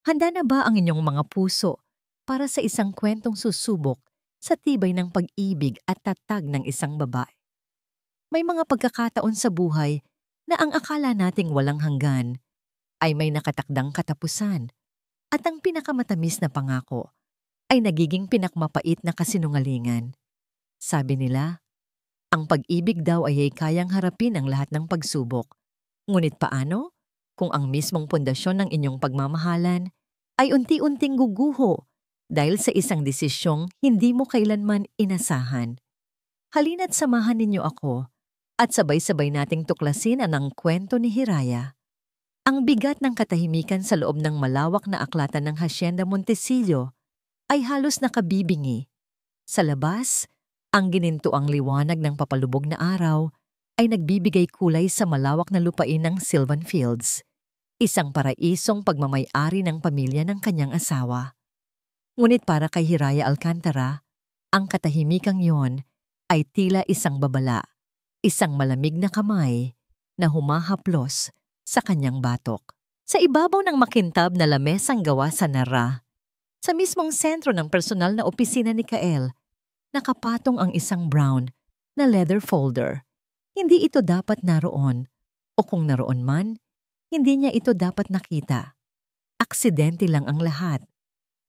Handa na ba ang inyong mga puso para sa isang kwentong susubok sa tibay ng pag-ibig at tatag ng isang babae? May mga pagkakataon sa buhay na ang akala nating walang hanggan ay may nakatakdang katapusan at ang pinakamatamis na pangako ay nagiging pinakmapait na kasinungalingan. Sabi nila, ang pag-ibig daw ay kayang harapin ang lahat ng pagsubok. Ngunit paano kung ang mismong pundasyon ng inyong pagmamahalan ay unti-unting guguho dahil sa isang desisyong hindi mo kailanman inasahan? Halina't samahan ninyo ako at sabay-sabay nating tuklasin ang kwento ni Hiraya. Ang bigat ng katahimikan sa loob ng malawak na aklatan ng Hacienda Montesillo ay halos nakabibingi. Sa labas, ang ginintuang liwanag ng papalubog na araw ay nagbibigay kulay sa malawak na lupain ng Sylvan Fields, isang paraisong pagmamay-ari ng pamilya ng kanyang asawa. Ngunit para kay Hiraya Alcantara, ang katahimikang yon ay tila isang babala, isang malamig na kamay na humahaplos sa kanyang batok. Sa ibabaw ng makintab na lamesang gawa sa nara, sa mismong sentro ng personal na opisina ni Kael, nakapatong ang isang brown na leather folder. Hindi ito dapat naroon, o kung naroon man, hindi niya ito dapat nakita. Aksidente lang ang lahat.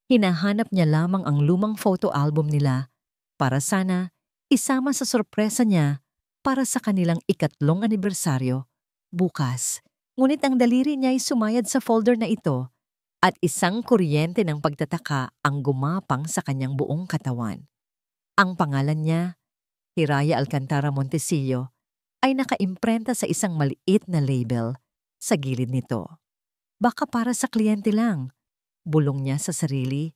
Hinahanap niya lamang ang lumang photo album nila para sana isama sa sorpresa niya para sa kanilang 3 anibersaryo bukas. Ngunit ang daliri niya ay sumayad sa folder na ito at isang kuryente ng pagtataka ang gumapang sa kanyang buong katawan. Ang pangalan niya, Hiraya Alcantara Montesillo, ay nakaimprenta sa isang maliit na label sa gilid nito. Baka para sa kliyente lang, bulong niya sa sarili,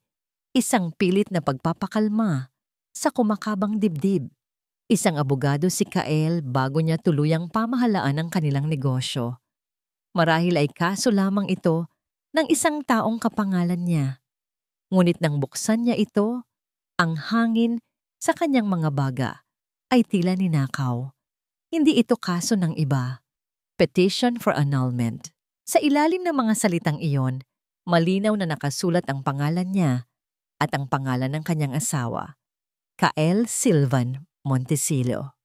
isang pilit na pagpapakalma sa kumakabang dibdib. Isang abogado si Kael bago niya tuluyang pamahalaan ang kanilang negosyo. Marahil ay kaso lamang ito ng isang taong kapangalan niya. Ngunit nang buksan niya ito, ang hangin sa kanyang mga baga ay tila ninakaw. Hindi ito kaso ng iba. Petition for annulment. Sa ilalim ng mga salitang iyon, malinaw na nakasulat ang pangalan niya at ang pangalan ng kanyang asawa, Kael Sylvan Montesillo.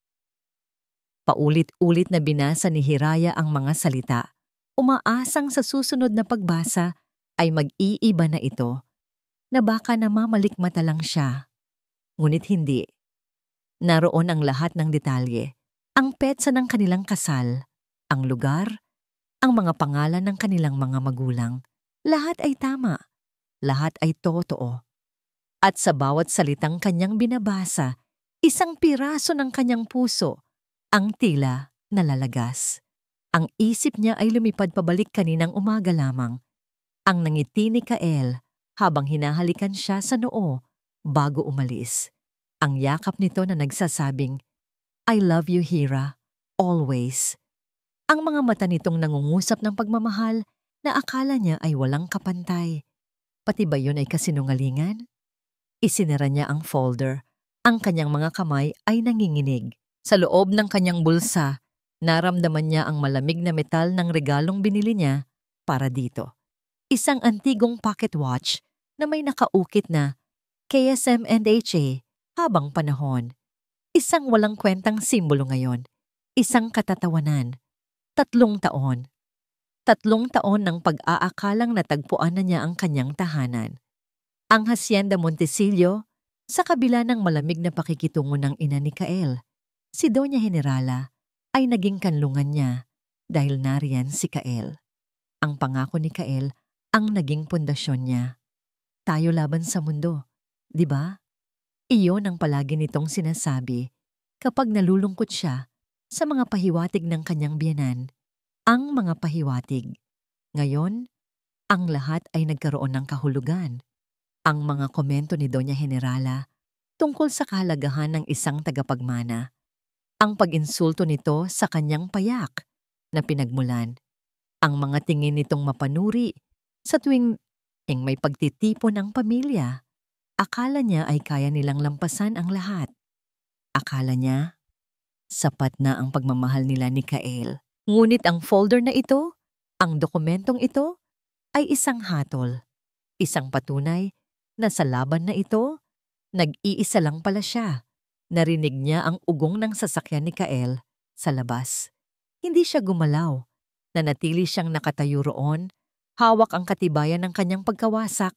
Paulit-ulit na binasa ni Hiraya ang mga salita. Umaasang sa susunod na pagbasa ay mag-iiba na ito, na baka namamalikmata lang siya. Ngunit hindi. Naroon ang lahat ng detalye, ang petsa ng kanilang kasal, ang lugar, ang mga pangalan ng kanilang mga magulang. Lahat ay tama, lahat ay totoo. At sa bawat salitang kanyang binabasa, isang piraso ng kanyang puso ang tila nalalagas. Ang isip niya ay lumipad pabalik kaninang umaga lamang. Ang nangiti ni Kael habang hinahalikan siya sa noo bago umalis. Ang yakap nito na nagsasabing, I love you, Hira, always. Ang mga mata nitong nangungusap ng pagmamahal na akala niya ay walang kapantay. Pati ba yun ay kasinungalingan? Isinara niya ang folder. Ang kanyang mga kamay ay nanginginig. Sa loob ng kanyang bulsa, naramdaman niya ang malamig na metal ng regalong binili niya para dito. Isang antigong pocket watch na may nakaukit na KSM and HA habang panahon. Isang walang kwentang simbolo ngayon. Isang katatawanan. 3 taon. 3 taon ng pag-aakalang natagpuan na niya ang kanyang tahanan. Ang Hacienda Montesillo, sa kabila ng malamig na pakikitungo ng ina ni Kael, si Doña Generala ay naging kanlungan niya dahil nariyan si Kael. Ang pangako ni Kael ang naging pundasyon niya. Tayo laban sa mundo, di ba? Iyon ang palagi nitong sinasabi kapag nalulungkot siya sa mga pahiwatig ng kanyang biyenan. Ang mga pahiwatig. Ngayon, ang lahat ay nagkaroon ng kahulugan. Ang mga komento ni Doña Generala tungkol sa kahalagahan ng isang tagapagmana. Ang pag-insulto nito sa kanyang payak na pinagmulan. Ang mga tingin nitong mapanuri sa tuwing may pagtitipon ng pamilya. Akala niya ay kaya nilang lampasan ang lahat. Akala niya, sapat na ang pagmamahal nila ni Kael. Ngunit ang folder na ito, ang dokumentong ito, ay isang hatol. Isang patunay na sa laban na ito, nag-iisa lang pala siya. Narinig niya ang ugong ng sasakyan ni Kael sa labas. Hindi siya gumalaw. Nanatili siyang nakatayo roon, hawak ang katibayan ng kanyang pagkawasak.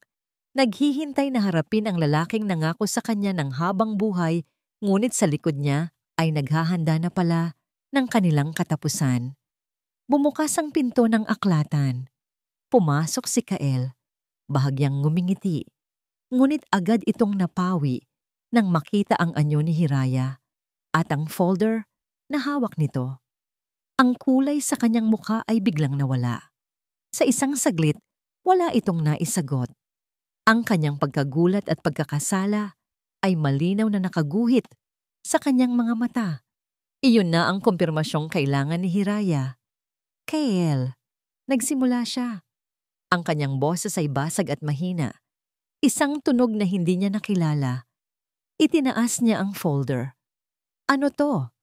Naghihintay na harapin ang lalaking nangako sa kanya ng habang buhay, ngunit sa likod niya ay naghahanda na pala ng kanilang katapusan. Bumukas ang pinto ng aklatan. Pumasok si Kael, bahagyang ngumingiti. Ngunit agad itong napawi nang makita ang anyo ni Hiraya at ang folder na hawak nito. Ang kulay sa kanyang mukha ay biglang nawala. Sa isang saglit, wala itong naisagot. Ang kanyang pagkagulat at pagkakasala ay malinaw na nakaguhit sa kanyang mga mata. Iyon na ang kumpirmasyong kailangan ni Hiraya. Kael, nagsimula siya. Ang kanyang boses ay basag at mahina. Isang tunog na hindi niya nakilala. Itinaas niya ang folder. Ano to?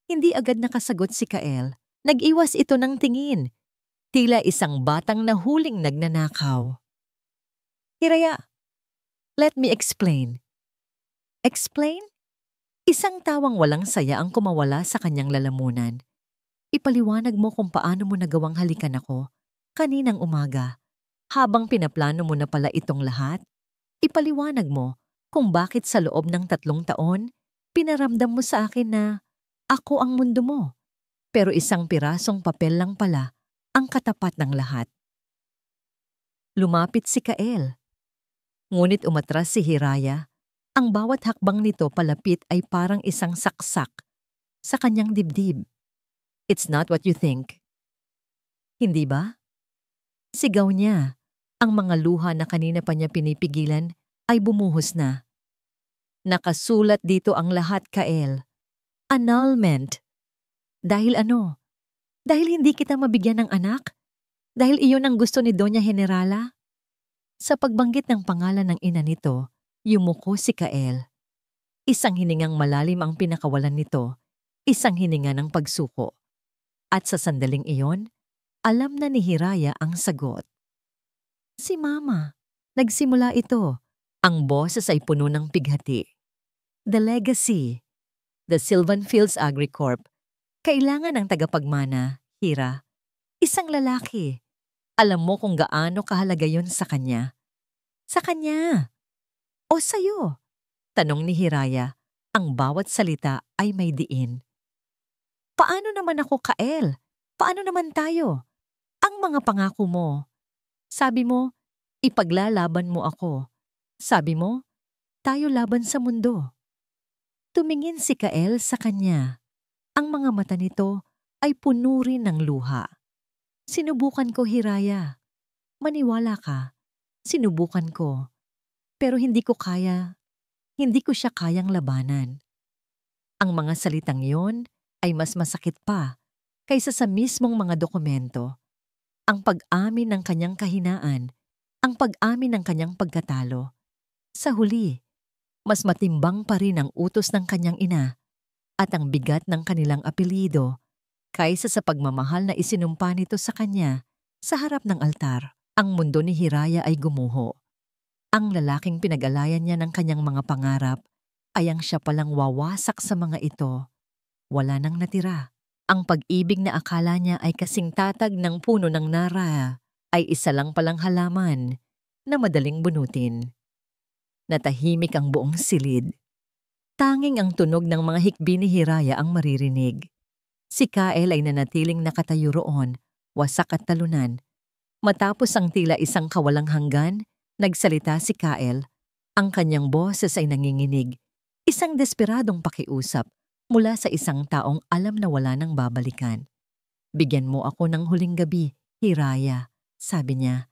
Hindi agad nakasagot si Kael. Nag-iwas ito ng tingin. Tila isang batang nahuling nagnanakaw. Hiraya, let me explain. Explain? Isang tawang walang saya ang kumawala sa kanyang lalamunan. Ipaliwanag mo kung paano mo nagawang halikan ako kaninang umaga. Habang pinaplano mo na pala itong lahat, ipaliwanag mo kung bakit sa loob ng 3 taon, pinaramdam mo sa akin na ako ang mundo mo. Pero isang pirasong papel lang pala ang katapat ng lahat. Lumapit si Kael. Ngunit umatras si Hiraya. Ang bawat hakbang nito palapit ay parang isang saksak sa kanyang dibdib. It's not what you think. Hindi ba? Sigaw niya. Ang mga luha na kanina pa niya pinipigilan ay bumuhos na. Nakasulat dito ang lahat, Kael. Annulment. Dahil ano? Dahil hindi kita mabigyan ng anak? Dahil iyon ang gusto ni Doña Generala? Sa pagbanggit ng pangalan ng ina nito, yumuko si Kael. Isang hiningang malalim ang pinakawalan nito, isang hininga ng pagsuko. At sa sandaling iyon, alam na ni Hiraya ang sagot. Si Mama. Nagsimula ito. Ang boses ay puno ng pighati. The legacy. The Sylvan Fields Agricorp. Kailangan ng tagapagmana, Hira. Isang lalaki. Alam mo kung gaano kahalaga yon sa kanya. Sa kanya. O sa'yo? Tanong ni Hiraya. Ang bawat salita ay may diin. Paano naman ako, Kael? Paano naman tayo? Ang mga pangako mo. Sabi mo, ipaglalaban mo ako. Sabi mo, tayo laban sa mundo. Tumingin si Kael sa kanya. Ang mga mata nito ay puno rin ng luha. Sinubukan ko, Hiraya. Maniwala ka. Sinubukan ko. Pero hindi ko kaya. Hindi ko siya kayang labanan. Ang mga salitang yon ay mas masakit pa kaysa sa mismong mga dokumento. Ang pag-amin ng kanyang kahinaan, ang pag-amin ng kanyang pagkatalo. Sa huli, mas matimbang pa rin ang utos ng kanyang ina at ang bigat ng kanilang apelyido kaysa sa pagmamahal na isinumpa nito sa kanya sa harap ng altar. Ang mundo ni Hiraya ay gumuho. Ang lalaking pinag-alayan niya ng kanyang mga pangarap ay ang siya palang wawasak sa mga ito. Wala nang natira. Ang pag-ibig na akala niya ay kasing tatag ng puno ng nara ay isa lang palang halaman na madaling bunutin. Natahimik ang buong silid. Tanging ang tunog ng mga hikbi ni Hiraya ang maririnig. Si Kael ay nanatiling nakatayo roon, wasak at talunan. Matapos ang tila isang kawalang hanggan, nagsalita si Kael. Ang kanyang boses ay nanginginig. Isang desperadong pakiusap mula sa isang taong alam na wala nang babalikan. Bigyan mo ako ng huling gabi, Hiraya, sabi niya.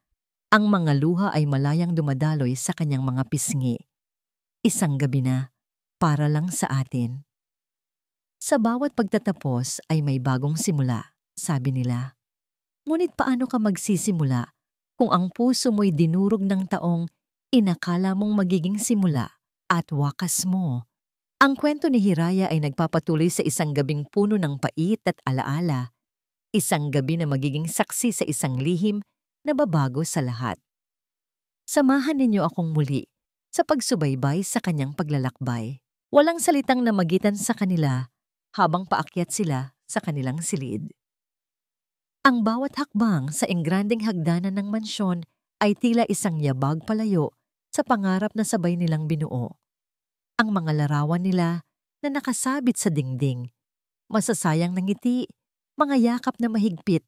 Ang mga luha ay malayang dumadaloy sa kanyang mga pisngi. Isang gabi na, para lang sa atin. Sa bawat pagtatapos ay may bagong simula, sabi nila. Ngunit paano ka magsisimula kung ang puso mo'y dinurog ng taong inakala mong magiging simula at wakas mo? Ang kwento ni Hiraya ay nagpapatuloy sa isang gabing puno ng pait at alaala. Isang gabi na magiging saksi sa isang lihim na babago sa lahat. Samahan ninyo akong muli sa pagsubaybay sa kanyang paglalakbay. Walang salitang namagitan sa kanila habang paakyat sila sa kanilang silid. Ang bawat hakbang sa engranding hagdanan ng mansyon ay tila isang yabag palayo sa pangarap na sabay nilang binuo. Ang mga larawan nila na nakasabit sa dingding, masasayang na ngiti, mga yakap na mahigpit,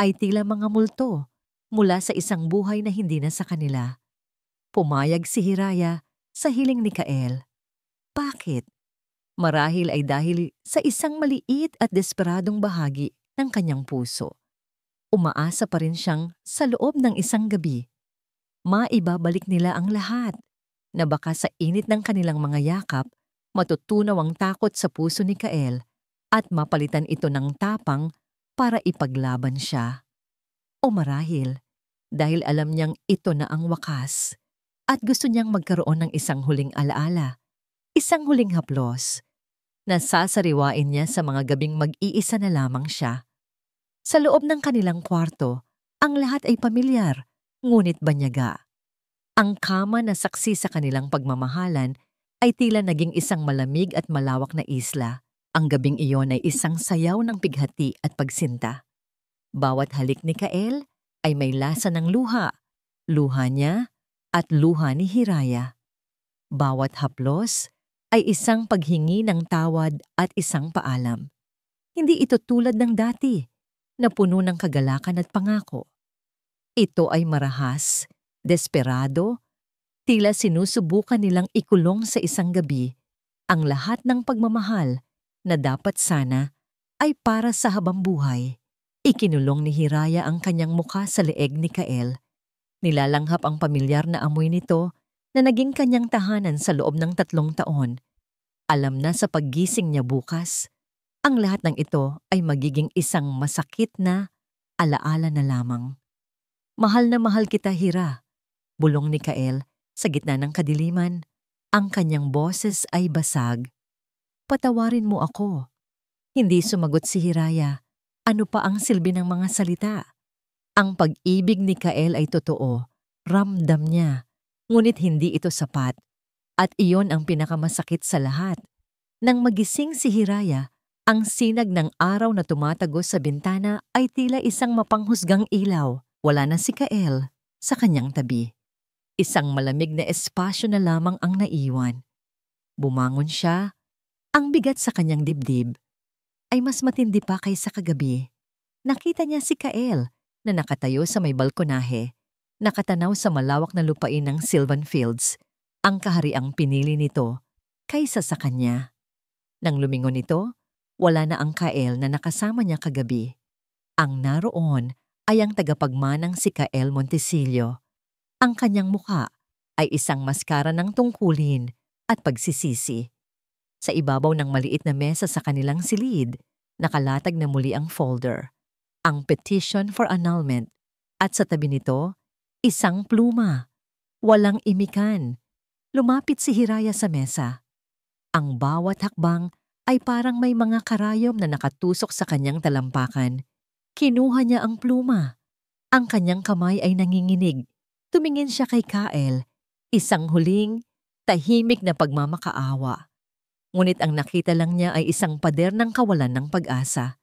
ay tila mga multo mula sa isang buhay na hindi na sa kanila. Pumayag si Hiraya sa hiling ni Kael. Bakit? Marahil ay dahil sa isang maliit at desperadong bahagi ng kanyang puso. Umaasa pa rin siyang sa loob ng isang gabi, maibabalik nila ang lahat, na baka sa init ng kanilang mga yakap, matutunaw ang takot sa puso ni Kael at mapalitan ito ng tapang para ipaglaban siya. O marahil, dahil alam niyang ito na ang wakas at gusto niyang magkaroon ng isang huling alaala, isang huling haplos, na sasariwain niya sa mga gabing mag-iisa na lamang siya. Sa loob ng kanilang kwarto, ang lahat ay pamilyar, ngunit banyaga. Ang kama na saksi sa kanilang pagmamahalan ay tila naging isang malamig at malawak na isla. Ang gabing iyon ay isang sayaw ng pighati at pagsinta. Bawat halik ni Kael ay may lasa ng luha niya at luha ni Hiraya. Bawat haplos ay isang paghingi ng tawad at isang paalam. Hindi ito tulad ng dati, na puno ng kagalakan at pangako. Ito ay marahas, desperado, tila sinusubukan nilang ikulong sa isang gabi ang lahat ng pagmamahal na dapat sana ay para sa habang buhay. Ikinulong ni Hiraya ang kanyang mukha sa leeg ni Kael. Nilalanghap ang pamilyar na amoy nito na naging kanyang tahanan sa loob ng 3 taon. Alam na sa paggising niya bukas, ang lahat ng ito ay magiging isang masakit na alaala na lamang. Mahal na mahal kita, Hira, bulong ni Kael sa gitna ng kadiliman. Ang kanyang boses ay basag. Patawarin mo ako. Hindi sumagot si Hiraya. Ano pa ang silbi ng mga salita? Ang pag-ibig ni Kael ay totoo. Ramdam niya. Ngunit hindi ito sapat. At iyon ang pinakamasakit sa lahat. Nang magising si Hiraya, ang sinag ng araw na tumatagos sa bintana ay tila isang mapanghusgang ilaw. Wala na si Kael sa kanyang tabi. Isang malamig na espasyo na lamang ang naiwan. Bumangon siya. Ang bigat sa kanyang dibdib ay mas matindi pa kaysa kagabi. Nakita niya si Kael na nakatayo sa may balkonahe, nakatanaw sa malawak na lupain ng Sylvan Fields, ang kahariang pinili nito kaysa sa kanya. Nang lumingon ito, wala na ang Kael na nakasama niya kagabi. Ang naroon ay ang tagapagmanang si Kael Montesillo. Ang kanyang mukha ay isang maskara ng tungkulin at pagsisisi. Sa ibabaw ng maliit na mesa sa kanilang silid, nakalatag na muli ang folder, ang petition for annulment, at sa tabi nito, isang pluma. Walang imikan. Lumapit si Hiraya sa mesa. Ang bawat hakbang ay parang may mga karayom na nakatusok sa kanyang talampakan. Kinuha niya ang pluma. Ang kanyang kamay ay nanginginig. Tumingin siya kay Kael, isang huling, tahimik na pagmamakaawa. Ngunit ang nakita lang niya ay isang pader ng kawalan ng pag-asa.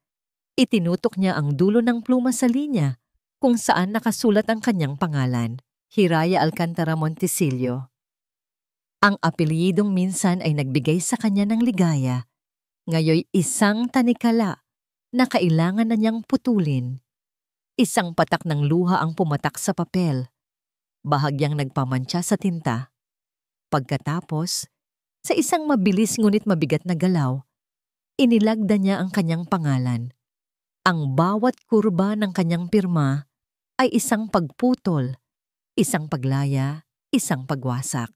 Itinutok niya ang dulo ng pluma sa linya kung saan nakasulat ang kanyang pangalan, Hiraya Alcantara Montesillo. Ang apelyidong minsan ay nagbigay sa kanya ng ligaya, ngayoy isang tanikala na kailangan na niyang putulin. Isang patak ng luha ang pumatak sa papel, bahagyang nagpamantsa sa tinta. Pagkatapos, sa isang mabilis ngunit mabigat na galaw, inilagda niya ang kanyang pangalan. Ang bawat kurba ng kanyang pirma ay isang pagputol, isang paglaya, isang pagwasak.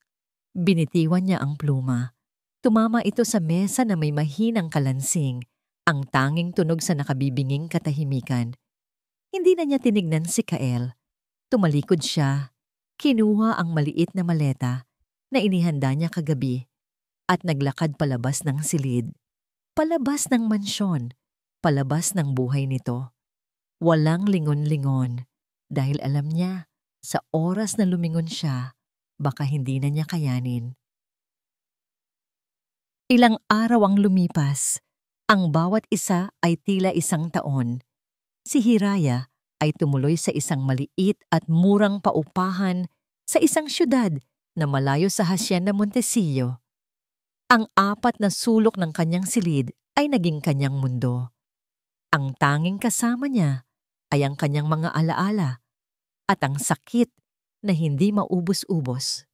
Binitiwan niya ang pluma. Tumama ito sa mesa na may mahinang kalansing, ang tanging tunog sa nakabibinging katahimikan. Hindi na niya tinignan si Kael. Tumalikod siya, kinuha ang maliit na maleta na inihanda niya kagabi at naglakad palabas ng silid. Palabas ng mansyon, palabas ng buhay nito. Walang lingon-lingon dahil alam niya Sa oras na lumingon siya, baka hindi na niya kayanin. Ilang araw ang lumipas. Ang bawat isa ay tila isang taon. Si Hiraya ay tumuloy sa isang maliit at murang paupahan sa isang syudad na malayo sa Hacienda Montecillo. Ang apat na sulok ng kanyang silid ay naging kanyang mundo. Ang tanging kasama niya ay ang kanyang mga alaala at ang sakit na hindi maubos-ubos.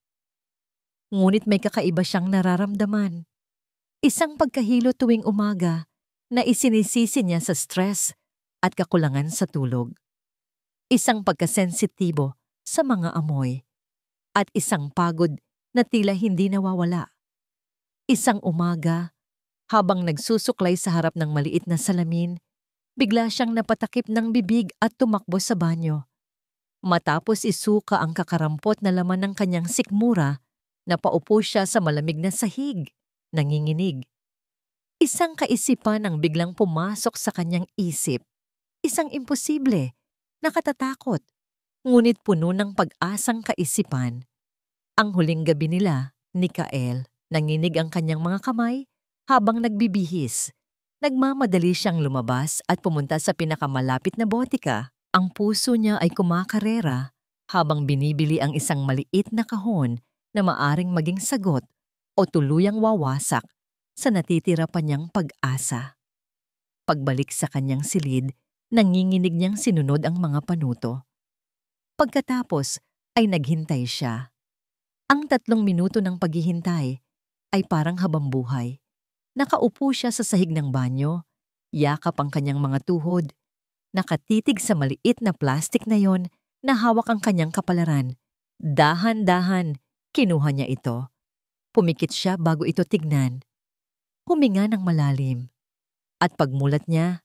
Ngunit may kakaiba siyang nararamdaman. Isang pagkahilo tuwing umaga na isinisisi niya sa stress at kakulangan sa tulog. Isang pagkasensitibo sa mga amoy at isang pagod na tila hindi nawawala. Isang umaga, habang nagsusuklay sa harap ng maliit na salamin, bigla siyang napatakip ng bibig at tumakbo sa banyo. Matapos isuka ang kakarampot na laman ng kanyang sikmura, napaupo siya sa malamig na sahig, nanginginig. Isang kaisipan ang biglang pumasok sa kanyang isip. Isang imposible, nakatatakot, ngunit puno ng pag-asang kaisipan. Ang huling gabi nila, ni Kael, nanginig ang kanyang mga kamay habang nagbibihis. Nagmamadali siyang lumabas at pumunta sa pinakamalapit na botika. Ang puso niya ay kumakarera habang binibili ang isang maliit na kahon na maaring maging sagot o tuluyang wawasak sa natitira pa niyang pag-asa. Pagbalik sa kanyang silid, nanginginig niyang sinunod ang mga panuto. Pagkatapos ay naghintay siya. Ang 3 minuto ng paghihintay ay parang habambuhay. Nakaupo siya sa sahig ng banyo, yakap ang kanyang mga tuhod, nakatitig sa maliit na plastik na yon na hawak ang kanyang kapalaran. Dahan-dahan, kinuha niya ito. Pumikit siya bago ito tignan. Huminga ng malalim. At pagmulat niya,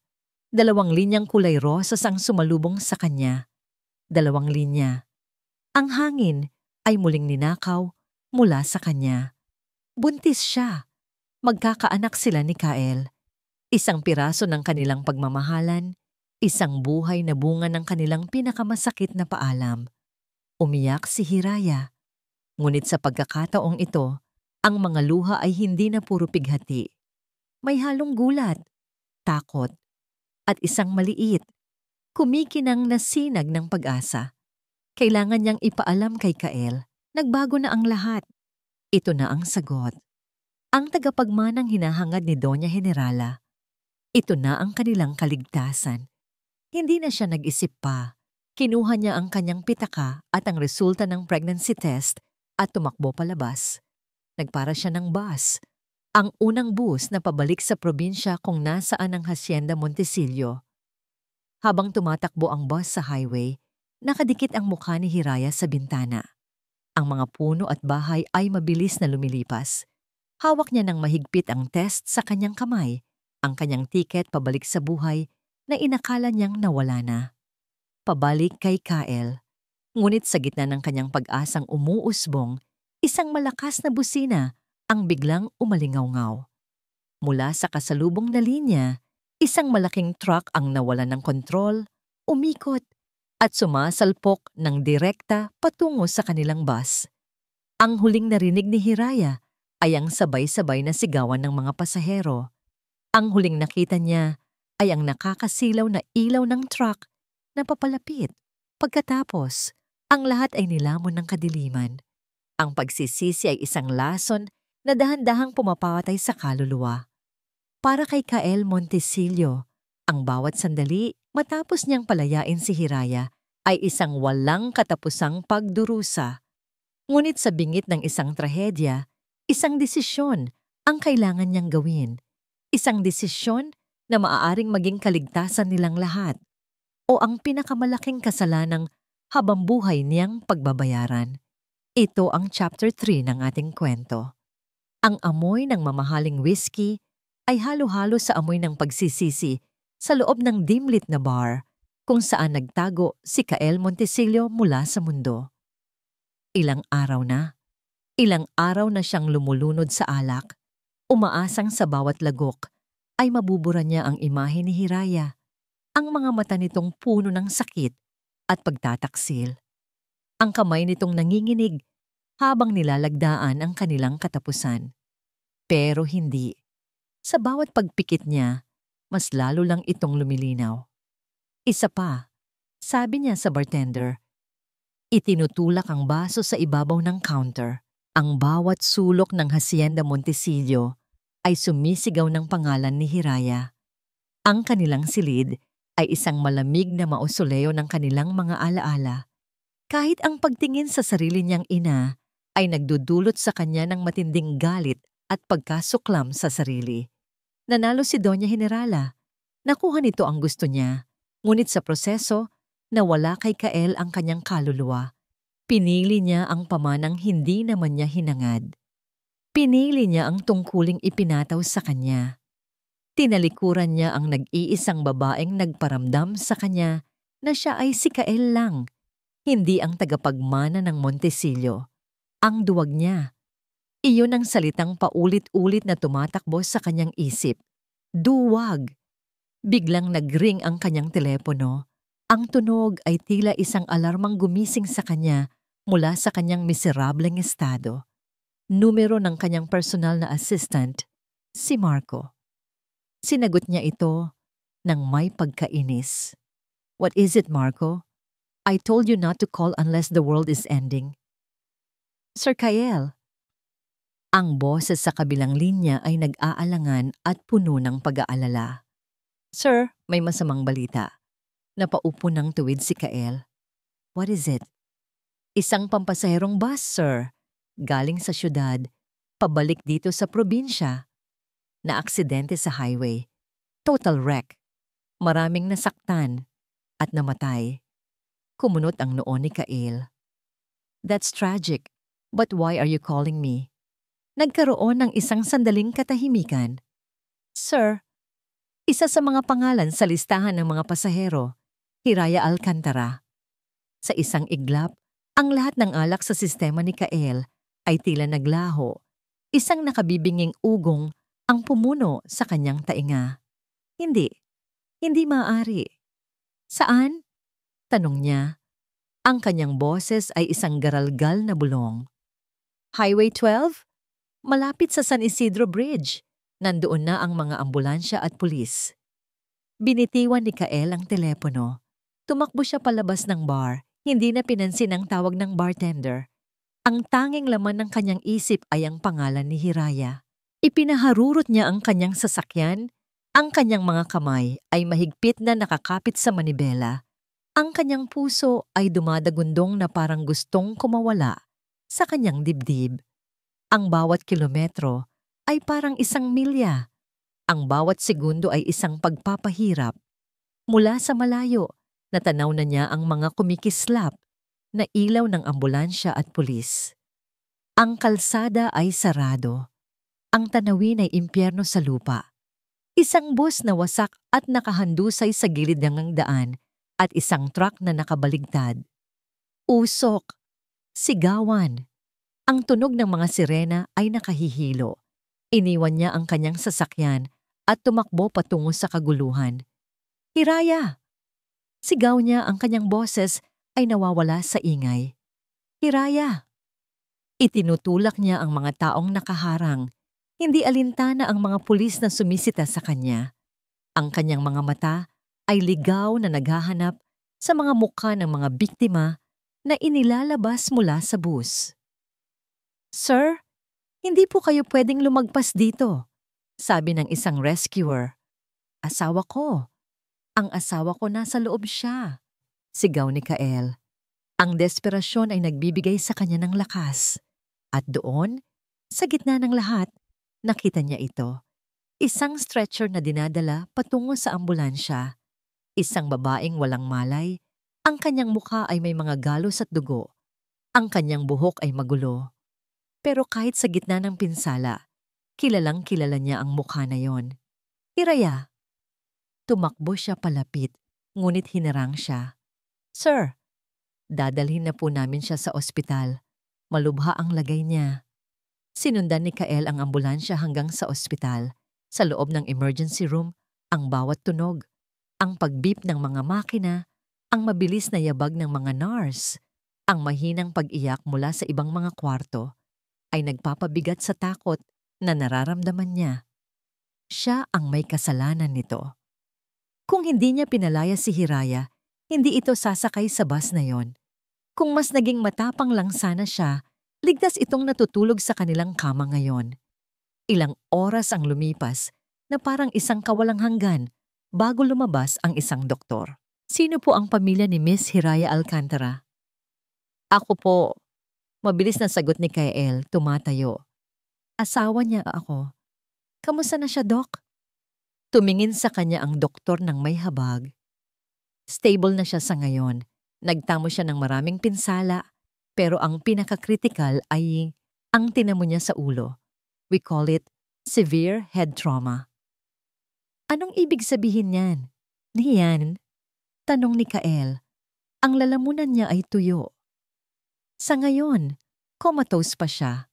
2 linyang kulay rosas ang sumalubong sa kanya. 2 linya. Ang hangin ay muling ninakaw mula sa kanya. Buntis siya. Magkakaanak sila ni Kael. Isang piraso ng kanilang pagmamahalan, isang buhay na bunga ng kanilang pinakamasakit na paalam. Umiyak si Hiraya. Ngunit sa pagkakataong ito, ang mga luha ay hindi na puro pighati. May halong gulat, takot, at isang maliit, kumikinang na sinag ng pag-asa. Kailangan niyang ipaalam kay Kael, nagbago na ang lahat. Ito na ang sagot. Ang tagapagmanang hinahangad ni Doña Generala. Ito na ang kanilang kaligtasan. Hindi na siya nag-isip pa. Kinuha niya ang kanyang pitaka at ang resulta ng pregnancy test at tumakbo palabas. Nagpara siya ng bus. Ang unang bus na pabalik sa probinsya kung nasaan ang Hacienda Montecillo. Habang tumatakbo ang bus sa highway, nakadikit ang mukha ni Hiraya sa bintana. Ang mga puno at bahay ay mabilis na lumilipas. Hawak niya ng mahigpit ang test sa kanyang kamay, ang kanyang tiket pabalik sa buhay na inakala niyang nawala na. Pabalik kay Kael. Ngunit sa gitna ng kanyang pag-asang umuusbong, isang malakas na busina ang biglang umalingaw-ngaw. Mula sa kasalubong na linya, isang malaking truck ang nawalan ng kontrol, umikot, at sumasalpok ng direkta patungo sa kanilang bus. Ang huling narinig ni Hiraya ay ang sabay-sabay na sigawan ng mga pasahero. Ang huling nakita niya ay ang nakakasilaw na ilaw ng truck na papalapit. Pagkatapos, ang lahat ay nilamon ng kadiliman. Ang pagsisisi ay isang lason na dahan-dahang pumapatay sa kaluluwa. Para kay Kael Montecillo, ang bawat sandali matapos niyang palayain si Hiraya ay isang walang katapusang pagdurusa. Ngunit sa bingit ng isang trahedya, isang desisyon ang kailangan niyang gawin. Isang desisyon na maaaring maging kaligtasan nilang lahat o ang pinakamalaking kasalanang habambuhay niyang pagbabayaran. Ito ang chapter 3 ng ating kwento. Ang amoy ng mamahaling whiskey ay halo-halo sa amoy ng pagsisisi sa loob ng dimlit na bar kung saan nagtago si Kael Montecillo mula sa mundo. Ilang araw na siyang lumulunod sa alak, umaasang sa bawat lagok ay mabubura niya ang imahe ni Hiraya, ang mga mata nitong puno ng sakit at pagtataksil. Ang kamay nitong nanginginig habang nilalagdaan ang kanilang katapusan. Pero hindi. Sa bawat pagpikit niya, mas lalo lang itong lumilinaw. Isa pa, sabi niya sa bartender, itinutulak ang baso sa ibabaw ng counter. Ang bawat sulok ng Hacienda Montecillo ay sumisigaw ng pangalan ni Hiraya. Ang kanilang silid ay isang malamig na mausoleo ng kanilang mga alaala. Kahit ang pagtingin sa sarili niyang ina ay nagdudulot sa kanya ng matinding galit at pagkasuklam sa sarili. Nanalo si Doña Generala. Nakuha nito ang gusto niya, ngunit sa proseso, nawala kay Kael ang kanyang kaluluwa. Pinili niya ang pamanang hindi naman niya hinangad. Pinili niya ang tungkuling ipinataw sa kanya. Tinalikuran niya ang nag-iisang babaeng nagparamdam sa kanya na siya ay si Kael lang, hindi ang tagapagmana ng Montecillo. Ang duwag niya. Iyon ang salitang paulit-ulit na tumatakbo sa kanyang isip. Duwag. Biglang nagring ang kanyang telepono. Ang tunog ay tila isang alarmang gumising sa kanya mula sa kanyang miserableng estado. Numero ng kanyang personal na assistant, si Marco. Sinagot niya ito ng may pagkainis. What is it, Marco? I told you not to call unless the world is ending. Sir Kael. Ang boses sa kabilang linya ay nag-aalangan at puno ng pag-aalala. Sir, may masamang balita. Napaupo ng tuwid si Kael. What is it? Isang pampasaherong bus, sir. Galing sa syudad, pabalik dito sa probinsya. Naaksidente sa highway. Total wreck. Maraming nasaktan at namatay. Kumunot ang noo ni Kael. That's tragic. But why are you calling me? Nagkaroon ng isang sandaling katahimikan. Sir, isa sa mga pangalan sa listahan ng mga pasahero, Hiraya Alcantara. Sa isang iglap, ang lahat ng alak sa sistema ni Kael ay tila naglaho. Isang nakabibinging ugong ang pumuno sa kanyang tainga. Hindi maaari. Saan? Tanong niya. Ang kanyang boses ay isang garalgal na bulong. Highway 12? Malapit sa San Isidro Bridge. Nandoon na ang mga ambulansya at pulis. Binitiwan ni Kael ang telepono. Tumakbo siya palabas ng bar. Hindi na pinansin ang tawag ng bartender. Ang tanging laman ng kanyang isip ay ang pangalan ni Hiraya. Ipinaharurot niya ang kanyang sasakyan. Ang kanyang mga kamay ay mahigpit na nakakapit sa manibela. Ang kanyang puso ay dumadagundong na parang gustong kumawala sa kanyang dibdib. Ang bawat kilometro ay parang isang milya. Ang bawat segundo ay isang pagpapahirap. Mula sa malayo, natanaw na niya ang mga kumikislap na ilaw ng ambulansya at pulis. Ang kalsada ay sarado. Ang tanawin ay impyerno sa lupa. Isang bus na wasak at nakahandusay sa gilid ng daan at isang truck na nakabaligtad. Usok, sigawan. Ang tunog ng mga sirena ay nakahihilo. Iniwan niya ang kanyang sasakyan at tumakbo patungo sa kaguluhan. Hiraya! Sigaw niya, ang kanyang boses ay nawawala sa ingay. Hiraya! Itinutulak niya ang mga taong nakaharang. Hindi alintana ang mga pulis na sumisita sa kanya. Ang kanyang mga mata ay ligaw na naghahanap sa mga mukha ng mga biktima na inilalabas mula sa bus. Sir, hindi po kayo pwedeng lumagpas dito, sabi ng isang rescuer. Asawa ko. Ang asawa ko nasa loob siya, sigaw ni Kael. Ang desperasyon ay nagbibigay sa kanya ng lakas. At doon, sa gitna ng lahat, nakita niya ito. Isang stretcher na dinadala patungo sa ambulansya. Isang babaeng walang malay. Ang kanyang mukha ay may mga galos at dugo. Ang kanyang buhok ay magulo. Pero kahit sa gitna ng pinsala, kilalang kilala niya ang mukha na yon. Hiraya! Tumakbo siya palapit, ngunit hinarang siya. Sir, dadalhin na po namin siya sa ospital. Malubha ang lagay niya. Sinundan ni Kael ang ambulansya hanggang sa ospital. Sa loob ng emergency room, ang bawat tunog, ang pagbip ng mga makina, ang mabilis na yabag ng mga nurse, Ang mahinang pag-iyak mula sa ibang mga kwarto ay nagpapabigat sa takot na nararamdaman niya. Siya ang may kasalanan nito. Kung hindi niya pinalaya si Hiraya, hindi ito sasakay sa bus na yon. Kung mas naging matapang lang sana siya, ligtas itong natutulog sa kanilang kama ngayon. Ilang oras ang lumipas na parang isang kawalang hanggan bago lumabas ang isang doktor. Sino po ang pamilya ni Miss Hiraya Alcantara? Ako po. Mabilis na sagot ni Kael, tumatayo. Asawa niya ako. Kamusta na siya, Doc? Tumingin sa kanya ang doktor ng may habag. Stable na siya sa ngayon. Nagtamo siya ng maraming pinsala, pero ang pinaka-critical ay ang tinamo niya sa ulo. We call it severe head trauma. Anong ibig sabihin niyan? Niyan? Tanong ni Kael. Ang lalamunan niya ay tuyo. Sa ngayon, comatose pa siya.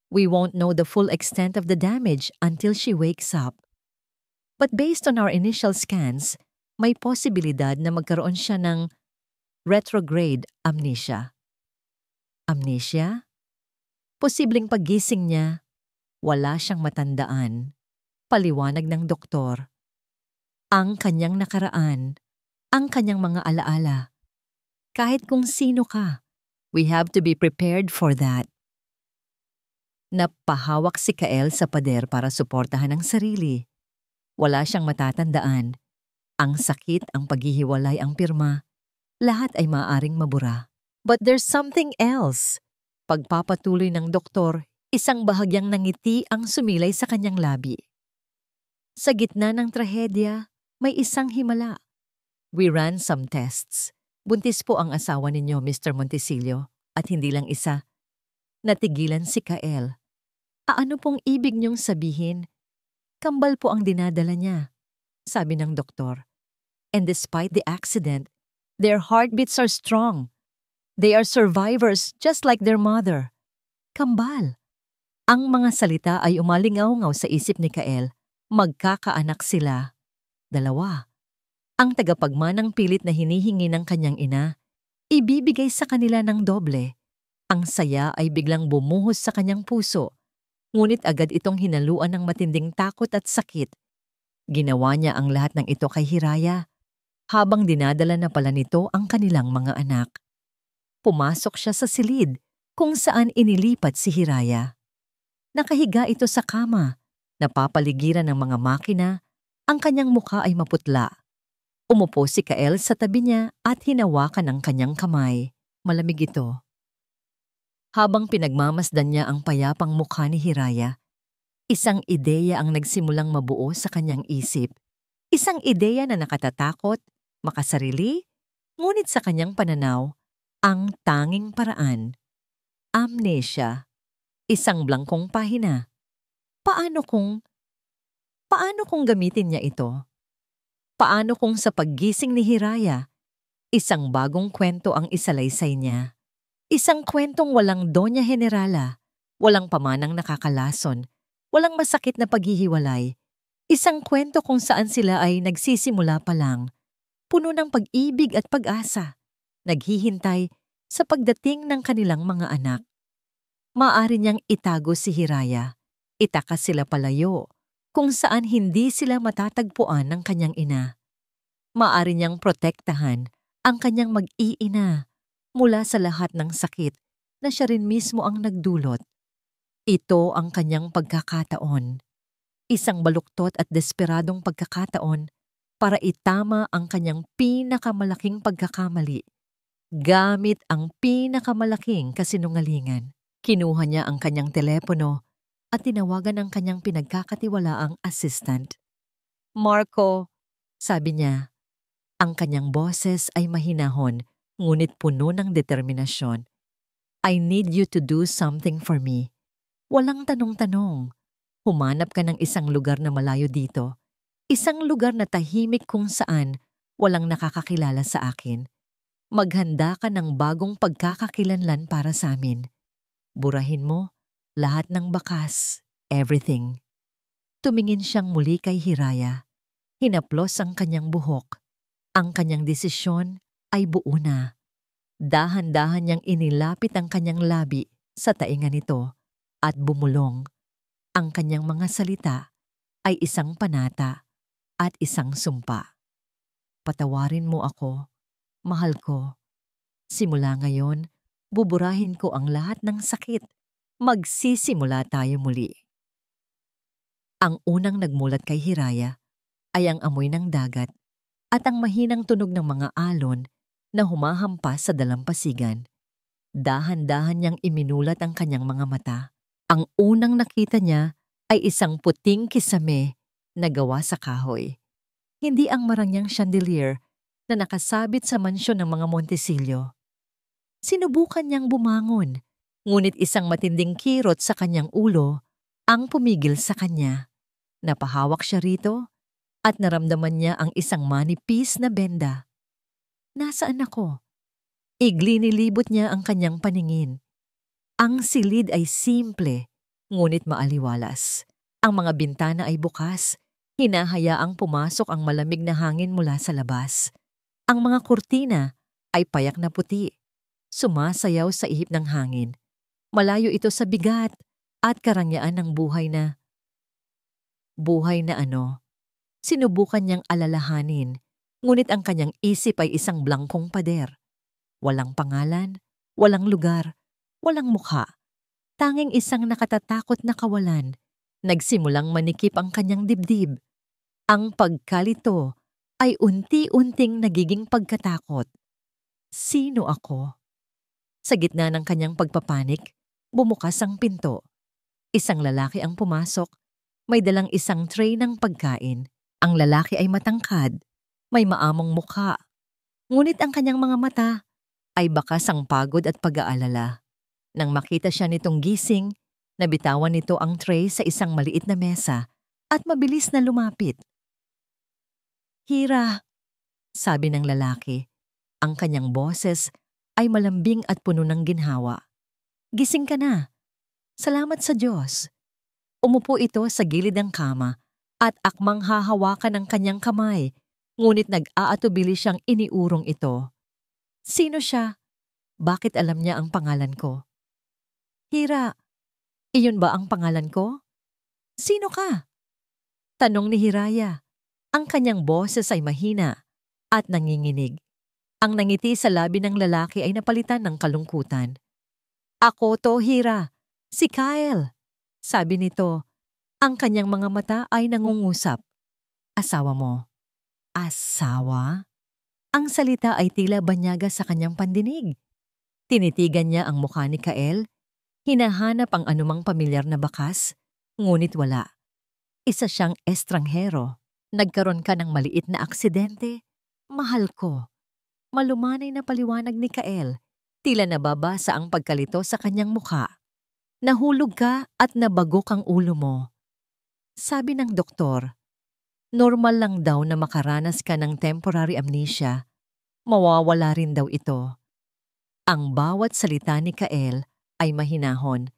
We won't know the full extent of the damage until she wakes up. But based on our initial scans, may posibilidad na magkaroon siya ng retrograde amnesia. Amnesia? Posibleng paggising niya, wala siyang matandaan. Paliwanag ng doktor. Ang kanyang nakaraan, ang kanyang mga alaala. Kahit kung sino ka, we have to be prepared for that. Napahawak si Kael sa pader para suportahan ang sarili. Wala siyang matatandaan. Ang sakit, ang paghihiwalay, ang pirma, lahat ay maaaring mabura. But there's something else. Pagpapatuloy ng doktor, isang bahagyang nangiti ang sumilay sa kanyang labi. Sa gitna ng trahedya, may isang himala. We ran some tests. Buntis po ang asawa ninyo, Mr. Montesillo, at hindi lang isa. Natigilan si Kael. Ano pong ibig niyong sabihin? Kambal po ang dinadala niya, sabi ng doktor. And despite the accident, their heartbeats are strong. They are survivors just like their mother. Kambal. Ang mga salita ay umalingaw-ngaw sa isip ni Kael. Magkakaanak sila. Dalawa. Ang tagapagmanang pilit na hinihingi ng kanyang ina, ibibigay sa kanila ng doble. Ang saya ay biglang bumuhos sa kanyang puso, ngunit agad itong hinaluan ng matinding takot at sakit. Ginawa niya ang lahat ng ito kay Hiraya, habang dinadala na pala nito ang kanilang mga anak. Pumasok siya sa silid kung saan inilipat si Hiraya. Nakahiga ito sa kama, napapaligiran ng mga makina, ang kanyang mukha ay maputla. Umupo si Kael sa tabi niya at hinawakan ang kanyang kamay. Malamig ito. Habang pinagmamasdan niya ang payapang mukha ni Hiraya, isang ideya ang nagsimulang mabuo sa kanyang isip. Isang ideya na nakatatakot, makasarili, ngunit sa kanyang pananaw, ang tanging paraan. Amnesia. Isang blangkong pahina. Paano kung gamitin niya ito? Paano kung sa paggising ni Hiraya, isang bagong kwento ang isalaysay niya? Isang kwentong walang Doña Generala, walang pamanang nakakalason, walang masakit na paghihiwalay. Isang kwento kung saan sila ay nagsisimula pa lang, puno ng pag-ibig at pag-asa, naghihintay sa pagdating ng kanilang mga anak. Maaari niyang itago si Hiraya, itakas sila palayo, kung saan hindi sila matatagpuan ng kanyang ina. Maaari niyang protektahan ang kanyang mag-iina mula sa lahat ng sakit na siya rin mismo ang nagdulot. Ito ang kanyang pagkakataon. Isang baluktot at desperadong pagkakataon para itama ang kanyang pinakamalaking pagkakamali. Gamit ang pinakamalaking kasinungalingan. Kinuha niya ang kanyang telepono at tinawagan ang kanyang pinagkakatiwalaang assistant. Marco, sabi niya. Ang kanyang boses ay mahinahon, ngunit puno ng determinasyon. I need you to do something for me. Walang tanong-tanong. Humanap ka ng isang lugar na malayo dito. Isang lugar na tahimik kung saan walang nakakakilala sa akin. Maghanda ka ng bagong pagkakakilanlan para sa amin. Burahin mo lahat ng bakas, everything. Tumingin siyang muli kay Hiraya. Hinaplos ang kanyang buhok. Ang kanyang desisyon ay buo na. Dahan-dahan niyang inilapit ang kanyang labi sa tainga nito at bumulong. Ang kanyang mga salita ay isang panata at isang sumpa. Patawarin mo ako, mahal ko. Simula ngayon, buburahin ko ang lahat ng sakit. Magsisimula tayo muli. Ang unang nagmulat kay Hiraya ay ang amoy ng dagat at ang mahinang tunog ng mga alon na humahampas sa dalampasigan. Dahan-dahan niyang iminulat ang kanyang mga mata. Ang unang nakita niya ay isang puting kisame na gawa sa kahoy. Hindi ang marangyang chandelier na nakasabit sa mansyon ng mga Montesillo. Sinubukan niyang bumangon, ngunit isang matinding kirot sa kanyang ulo ang pumigil sa kanya. Napahawak siya rito at naramdaman niya ang isang manipis na benda. Nasaan ako? Iglinilibot niya ang kanyang paningin. Ang silid ay simple, ngunit maaliwalas. Ang mga bintana ay bukas. Hinahayaang pumasok ang malamig na hangin mula sa labas. Ang mga kurtina ay payak na puti. Sumasayaw sa ihip ng hangin. Malayo ito sa bigat at karangyaan ng buhay na... Buhay na ano? Sinubukan niyang alalahanin, ngunit ang kanyang isip ay isang blangkong pader. Walang pangalan, walang lugar, walang mukha. Tanging isang nakatatakot na kawalan. Nagsimulang manikip ang kanyang dibdib. Ang pagkalito ay unti-unting nagiging pagkatakot. Sino ako? Sa gitna ng kanyang pagpapanik, bumukas ang pinto. Isang lalaki ang pumasok. May dalang isang tray ng pagkain. Ang lalaki ay matangkad. May maamong mukha. Ngunit ang kanyang mga mata ay bakas ang pagod at pag-aalala. Nang makita siya nitong gising, nabitawan nito ang tray sa isang maliit na mesa at mabilis na lumapit. "Hira," sabi ng lalaki. Ang kanyang boses ay malambing at puno ng ginhawa. "Gising ka na. Salamat sa Diyos." Umupo ito sa gilid ng kama at akmang hahawakan ang kanyang kamay, ngunit nag-aatubili siyang iniurong ito. Sino siya? Bakit alam niya ang pangalan ko? "Hira, iyon ba ang pangalan ko? Sino ka?" Tanong ni Hiraya. Ang kanyang boses ay mahina at nanginginig. Ang nangiti sa labi ng lalaki ay napalitan ng kalungkutan. "Ako to, Hira. Si Kyle," sabi nito. Ang kanyang mga mata ay nangungusap. "Asawa mo." "Asawa?" Ang salita ay tila banyaga sa kanyang pandinig. Tinitigan niya ang mukha ni Kael. Hinahanap ang anumang pamilyar na bakas, ngunit wala. Isa siyang estranghero. "Nagkaroon ka ng maliit na aksidente, mahal ko." Malumanay na paliwanag ni Kael. Tila nababasa ang pagkalito sa kanyang mukha. "Nahulog ka at nabagok ang ulo mo." Sabi ng doktor, normal lang daw na makaranas ka ng temporary amnesia. Mawawala rin daw ito. Ang bawat salita ni Kael ay mahinahon.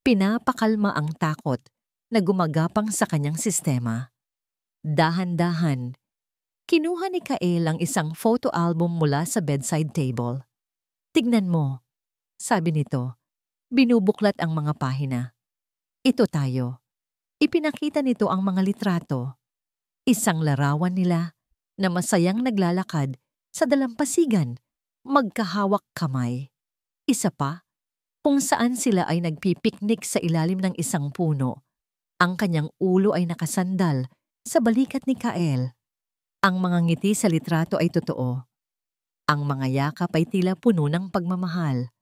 Pinapakalma ang takot na gumagapang sa kanyang sistema. Dahan-dahan, kinuha ni Kael ang isang photo album mula sa bedside table. "Tignan mo," sabi nito. Binubuklat ang mga pahina. "Ito tayo." Ipinakita nito ang mga litrato. Isang larawan nila na masayang naglalakad sa dalampasigan, magkahawak kamay. Isa pa, kung saan sila ay nagpipiknik sa ilalim ng isang puno. Ang kanyang ulo ay nakasandal sa balikat ni Kael. Ang mga ngiti sa litrato ay totoo. Ang mga yakap ay tila puno ng pagmamahal.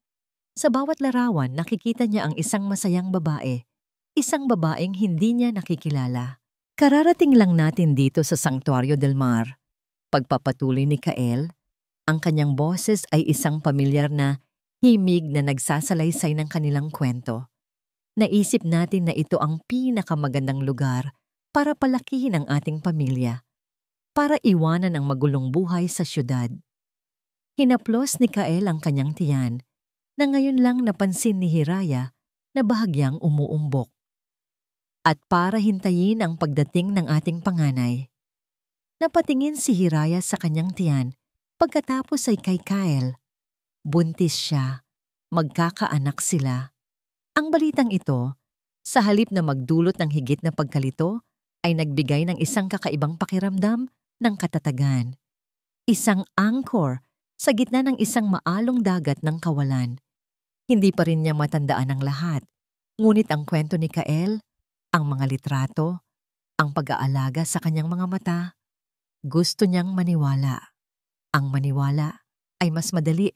Sa bawat larawan, nakikita niya ang isang masayang babae. Isang babaeng hindi niya nakikilala. Kararating lang natin dito sa Sanctuario del Mar. Pagpapatuloy ni Kael, ang kanyang boses ay isang pamilyar na himig na nagsasalaysay ng kanilang kwento. Naisip natin na ito ang pinakamagandang lugar para palakihin ang ating pamilya, para iwanan ang magulong buhay sa syudad. Hinaplos ni Kael ang kanyang tiyan na ngayon lang napansin ni Hiraya na bahagyang umuumbok. At para hintayin ang pagdating ng ating panganay, napatingin si Hiraya sa kanyang tiyan pagkatapos ay kay Kael. Buntis siya. Magkakaanak sila. Ang balitang ito, sa halip na magdulot ng higit na pagkalito, ay nagbigay ng isang kakaibang pakiramdam ng katatagan. Isang anchor sa gitna ng isang maalong dagat ng kawalan. Hindi pa rin niya matandaan ang lahat. Ngunit ang kwento ni Kael, ang mga litrato, ang pag-aalaga sa kanyang mga mata, gusto niyang maniwala. Ang maniwala ay mas madali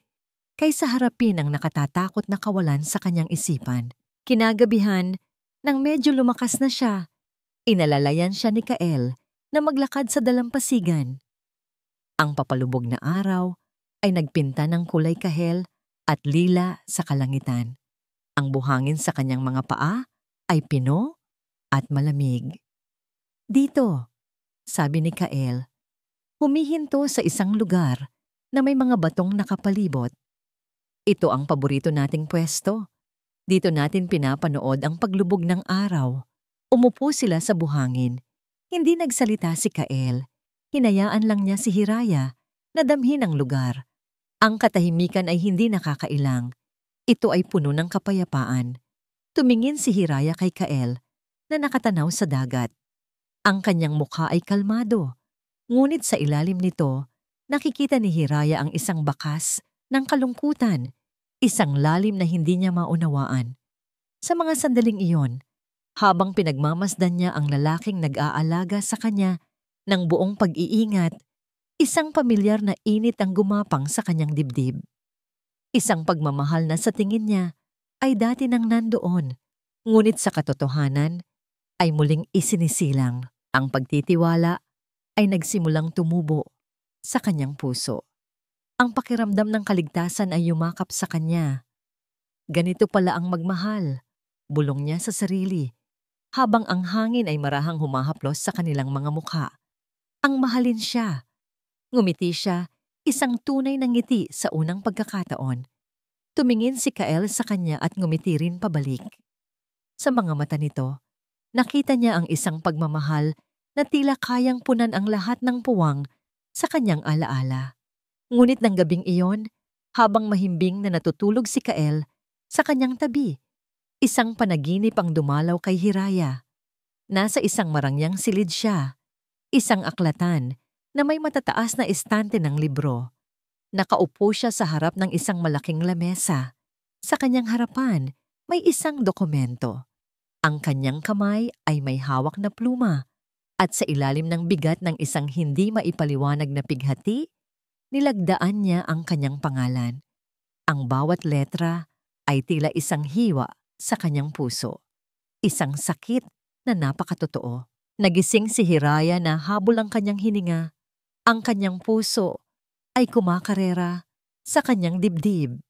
kaysa harapin ang nakatatakot na kawalan sa kanyang isipan. Kinagabihan, nang medyo lumakas na siya, inalalayan siya ni Kael na maglakad sa dalampasigan. Ang papalubog na araw ay nagpinta ng kulay kahel at lila sa kalangitan. Ang buhangin sa kanyang mga paa ay pino at malamig. Dito, sabi ni Kael, humihinto sa isang lugar na may mga batong nakapalibot. Ito ang paborito nating pwesto. Dito natin pinapanood ang paglubog ng araw. Umupo sila sa buhangin. Hindi nagsalita si Kael. Hinayaan lang niya si Hiraya na damhin ang lugar. Ang katahimikan ay hindi nakakailang. Ito ay puno ng kapayapaan. Tumingin si Hiraya kay Kael na nakatanaw sa dagat. Ang kanyang mukha ay kalmado. Ngunit sa ilalim nito, nakikita ni Hiraya ang isang bakas ng kalungkutan, isang lalim na hindi niya maunawaan. Sa mga sandaling iyon, habang pinagmamasdan niya ang lalaking nag-aalaga sa kanya ng buong pag-iingat, isang pamilyar na init ang gumapang sa kanyang dibdib. Isang pagmamahal na sa tingin niya ay dati nang nandoon, ngunit sa katotohanan ay muling isinisilang. Ang pagtitiwala ay nagsimulang tumubo sa kanyang puso. Ang pakiramdam ng kaligtasan ay yumakap sa kanya. Ganito pala ang magmahal, bulong niya sa sarili, habang ang hangin ay marahang humahaplos sa kanilang mga mukha. Ang mahalin siya. Ngumiti siya, isang tunay na ngiti sa unang pagkakataon. Tumingin si Kael sa kanya at ngumiti rin pabalik. Sa mga mata nito, nakita niya ang isang pagmamahal na tila kayang punan ang lahat ng puwang sa kanyang alaala. Ngunit ng gabing iyon, habang mahimbing na natutulog si Kael sa kanyang tabi, isang panaginip ang dumalaw kay Hiraya. Nasa isang marangyang silid siya, isang aklatan na may matataas na estante ng libro. Nakaupo siya sa harap ng isang malaking lamesa. Sa kanyang harapan, may isang dokumento. Ang kanyang kamay ay may hawak na pluma at sa ilalim ng bigat ng isang hindi maipaliwanag na pighati, nilagdaan niya ang kanyang pangalan. Ang bawat letra ay tila isang hiwa sa kanyang puso. Isang sakit na napakatotoo. Nagising si Hiraya na habol ang kanyang hininga. Ang kanyang puso ay kumakarera sa kanyang dibdib.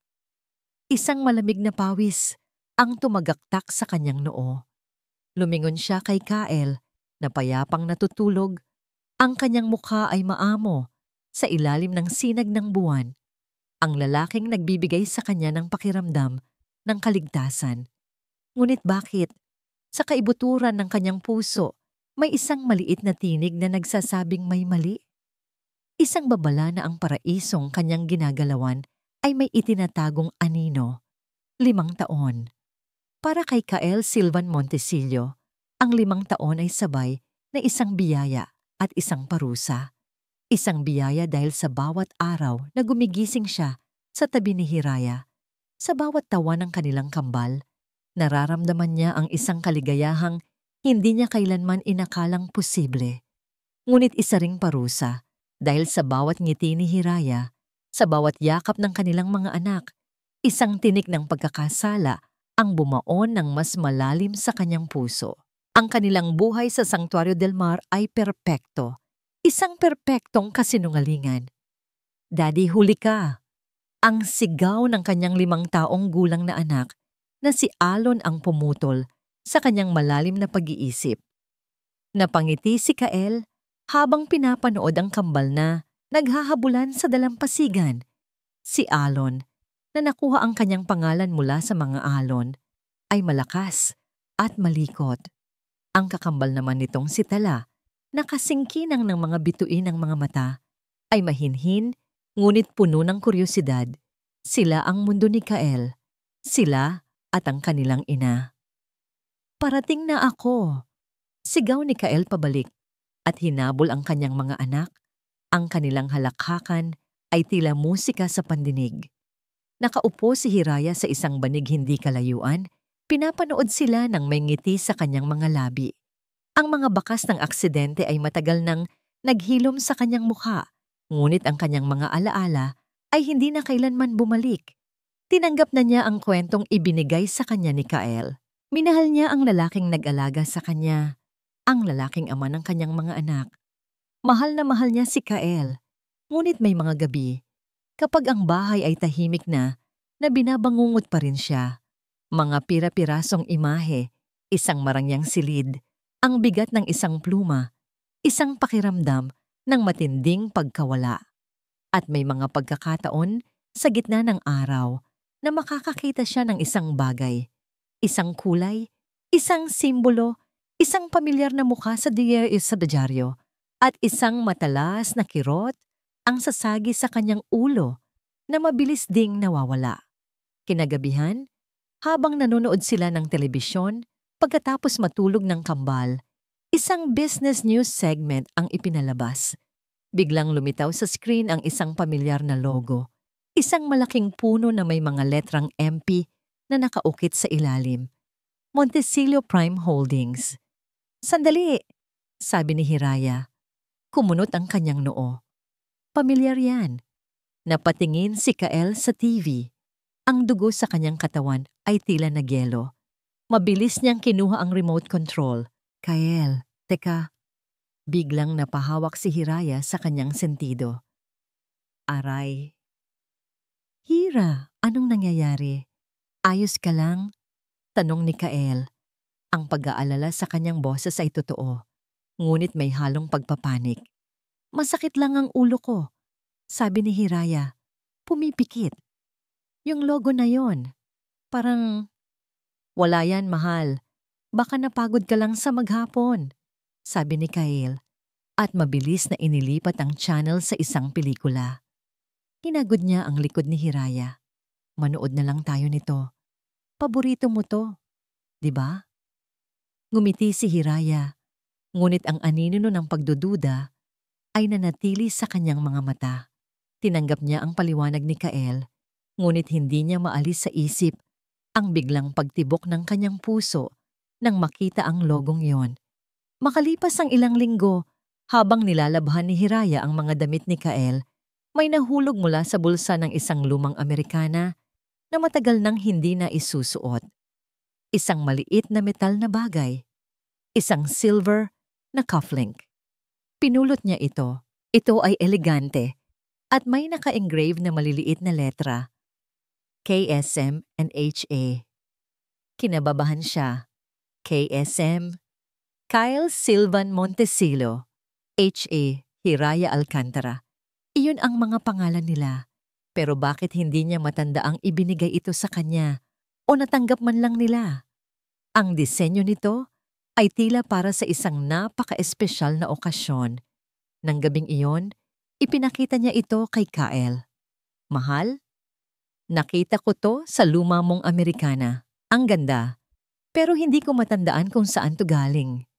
Isang malamig na pawis ang tumagaktak sa kanyang noo. Lumingon siya kay Kael na payapang natutulog. Ang kanyang mukha ay maamo sa ilalim ng sinag ng buwan. Ang lalaking nagbibigay sa kanya ng pakiramdam ng kaligtasan. Ngunit bakit? Sa kaibuturan ng kanyang puso, may isang maliit na tinig na nagsasabing may mali. Isang babala na ang paraisong kanyang ginagalawan ay may itinatagong anino. 5 taon. Para kay Kael Silvan Montesillo, ang 5 taon ay sabay na isang biyaya at isang parusa. Isang biyaya dahil sa bawat araw na gumigising siya sa tabi ni Hiraya. Sa bawat tawa ng kanilang kambal, nararamdaman niya ang isang kaligayahang hindi niya kailanman inakalang posible. Ngunit isa ring parusa dahil sa bawat ngiti ni Hiraya, sa bawat yakap ng kanilang mga anak, isang tinik ng pagkakasala ang bumaon ng mas malalim sa kanyang puso. Ang kanilang buhay sa Santuario del Mar ay perpekto. Isang perpektong kasinungalingan. Daddy, huli ka! Ang sigaw ng kanyang 5 taong gulang na anak na si Alon ang pumutol sa kanyang malalim na pag-iisip. Napangiti si Kael habang pinapanood ang kambal na naghahabulan sa dalampasigan. Si Alon, na nakuha ang kanyang pangalan mula sa mga alon, ay malakas at malikot. Ang kakambal naman nitong si Tala, na kasingkinang ng mga bituin ng mga mata, ay mahinhin ngunit puno ng kuryosidad. Sila ang mundo ni Kael. Sila at ang kanilang ina. Parating na ako! Sigaw ni Kael pabalik at hinabol ang kanyang mga anak. Ang kanilang halakhakan ay tila musika sa pandinig. Nakaupo si Hiraya sa isang banig hindi kalayuan. Pinapanood sila ng may ngiti sa kanyang mga labi. Ang mga bakas ng aksidente ay matagal nang naghilom sa kanyang mukha, ngunit ang kanyang mga alaala ay hindi na kailanman bumalik. Tinanggap na niya ang kwentong ibinigay sa kanya ni Kael. Minahal niya ang lalaking nag-alaga sa kanya, ang lalaking ama ng kanyang mga anak. Mahal na mahal niya si Kael, ngunit may mga gabi, kapag ang bahay ay tahimik na binabangungot pa rin siya. Mga pira-pirasong imahe, isang marangyang silid, ang bigat ng isang pluma, isang pakiramdam ng matinding pagkawala. At may mga pagkakataon sa gitna ng araw na makakakita siya ng isang bagay, isang kulay, isang simbolo, isang pamilyar na mukha sa dyaryo, at isang matalas na kirot ang sasagi sa kanyang ulo na mabilis ding nawawala. Kinagabihan, habang nanonood sila ng telebisyon, pagkatapos matulog ng kambal, isang business news segment ang ipinalabas. Biglang lumitaw sa screen ang isang pamilyar na logo, isang malaking puno na may mga letrang MP na nakaukit sa ilalim. Montecillo Prime Holdings. Sandali, sabi ni Hiraya. Kumunot ang kanyang noo. Pamilyar yan. Napatingin si Kael sa TV. Ang dugo sa kanyang katawan ay tila nagyelo. Mabilis niyang kinuha ang remote control. Kael, teka. Biglang napahawak si Hiraya sa kanyang sentido. Aray. Hira, anong nangyayari? Ayos ka lang? Tanong ni Kael. Ang pag-aalala sa kanyang boses ay totoo, ngunit may halong pagpapanik. Masakit lang ang ulo ko, sabi ni Hiraya. Pumipikit. Yung logo na yon, parang, wala yan mahal. Baka napagod ka lang sa maghapon, sabi ni Kael. At mabilis na inilipat ang channel sa isang pelikula. Hinagod niya ang likod ni Hiraya. Manood na lang tayo nito. Paborito mo to, di ba? Ngumiti si Hiraya, ngunit ang anino ng pagdududa ay nanatili sa kanyang mga mata. Tinanggap niya ang paliwanag ni Kael, ngunit hindi niya maalis sa isip ang biglang pagtibok ng kanyang puso nang makita ang logong yon. Makalipas ang ilang linggo, habang nilalabhan ni Hiraya ang mga damit ni Kael, may nahulog mula sa bulsa ng isang lumang Amerikana na matagal nang hindi na isusuot. Isang maliit na metal na bagay. Isang silver na cufflink. Pinulot niya ito. Ito ay elegante at may naka-engrave na maliliit na letra. KSM and HA. Kinababahan siya. KSM, Kyle Silvan Montecillo. HA, Hiraya Alcantara. Iyon ang mga pangalan nila. Pero bakit hindi niya matanda ang ibinigay ito sa kanya o natanggap man lang nila? Ang disenyo nito ay tila para sa isang napaka-espesyal na okasyon. Nang gabing iyon, ipinakita niya ito kay Kael. Mahal? Nakita ko to sa luma mong Amerikana. Ang ganda. Pero hindi ko matandaan kung saan to galing.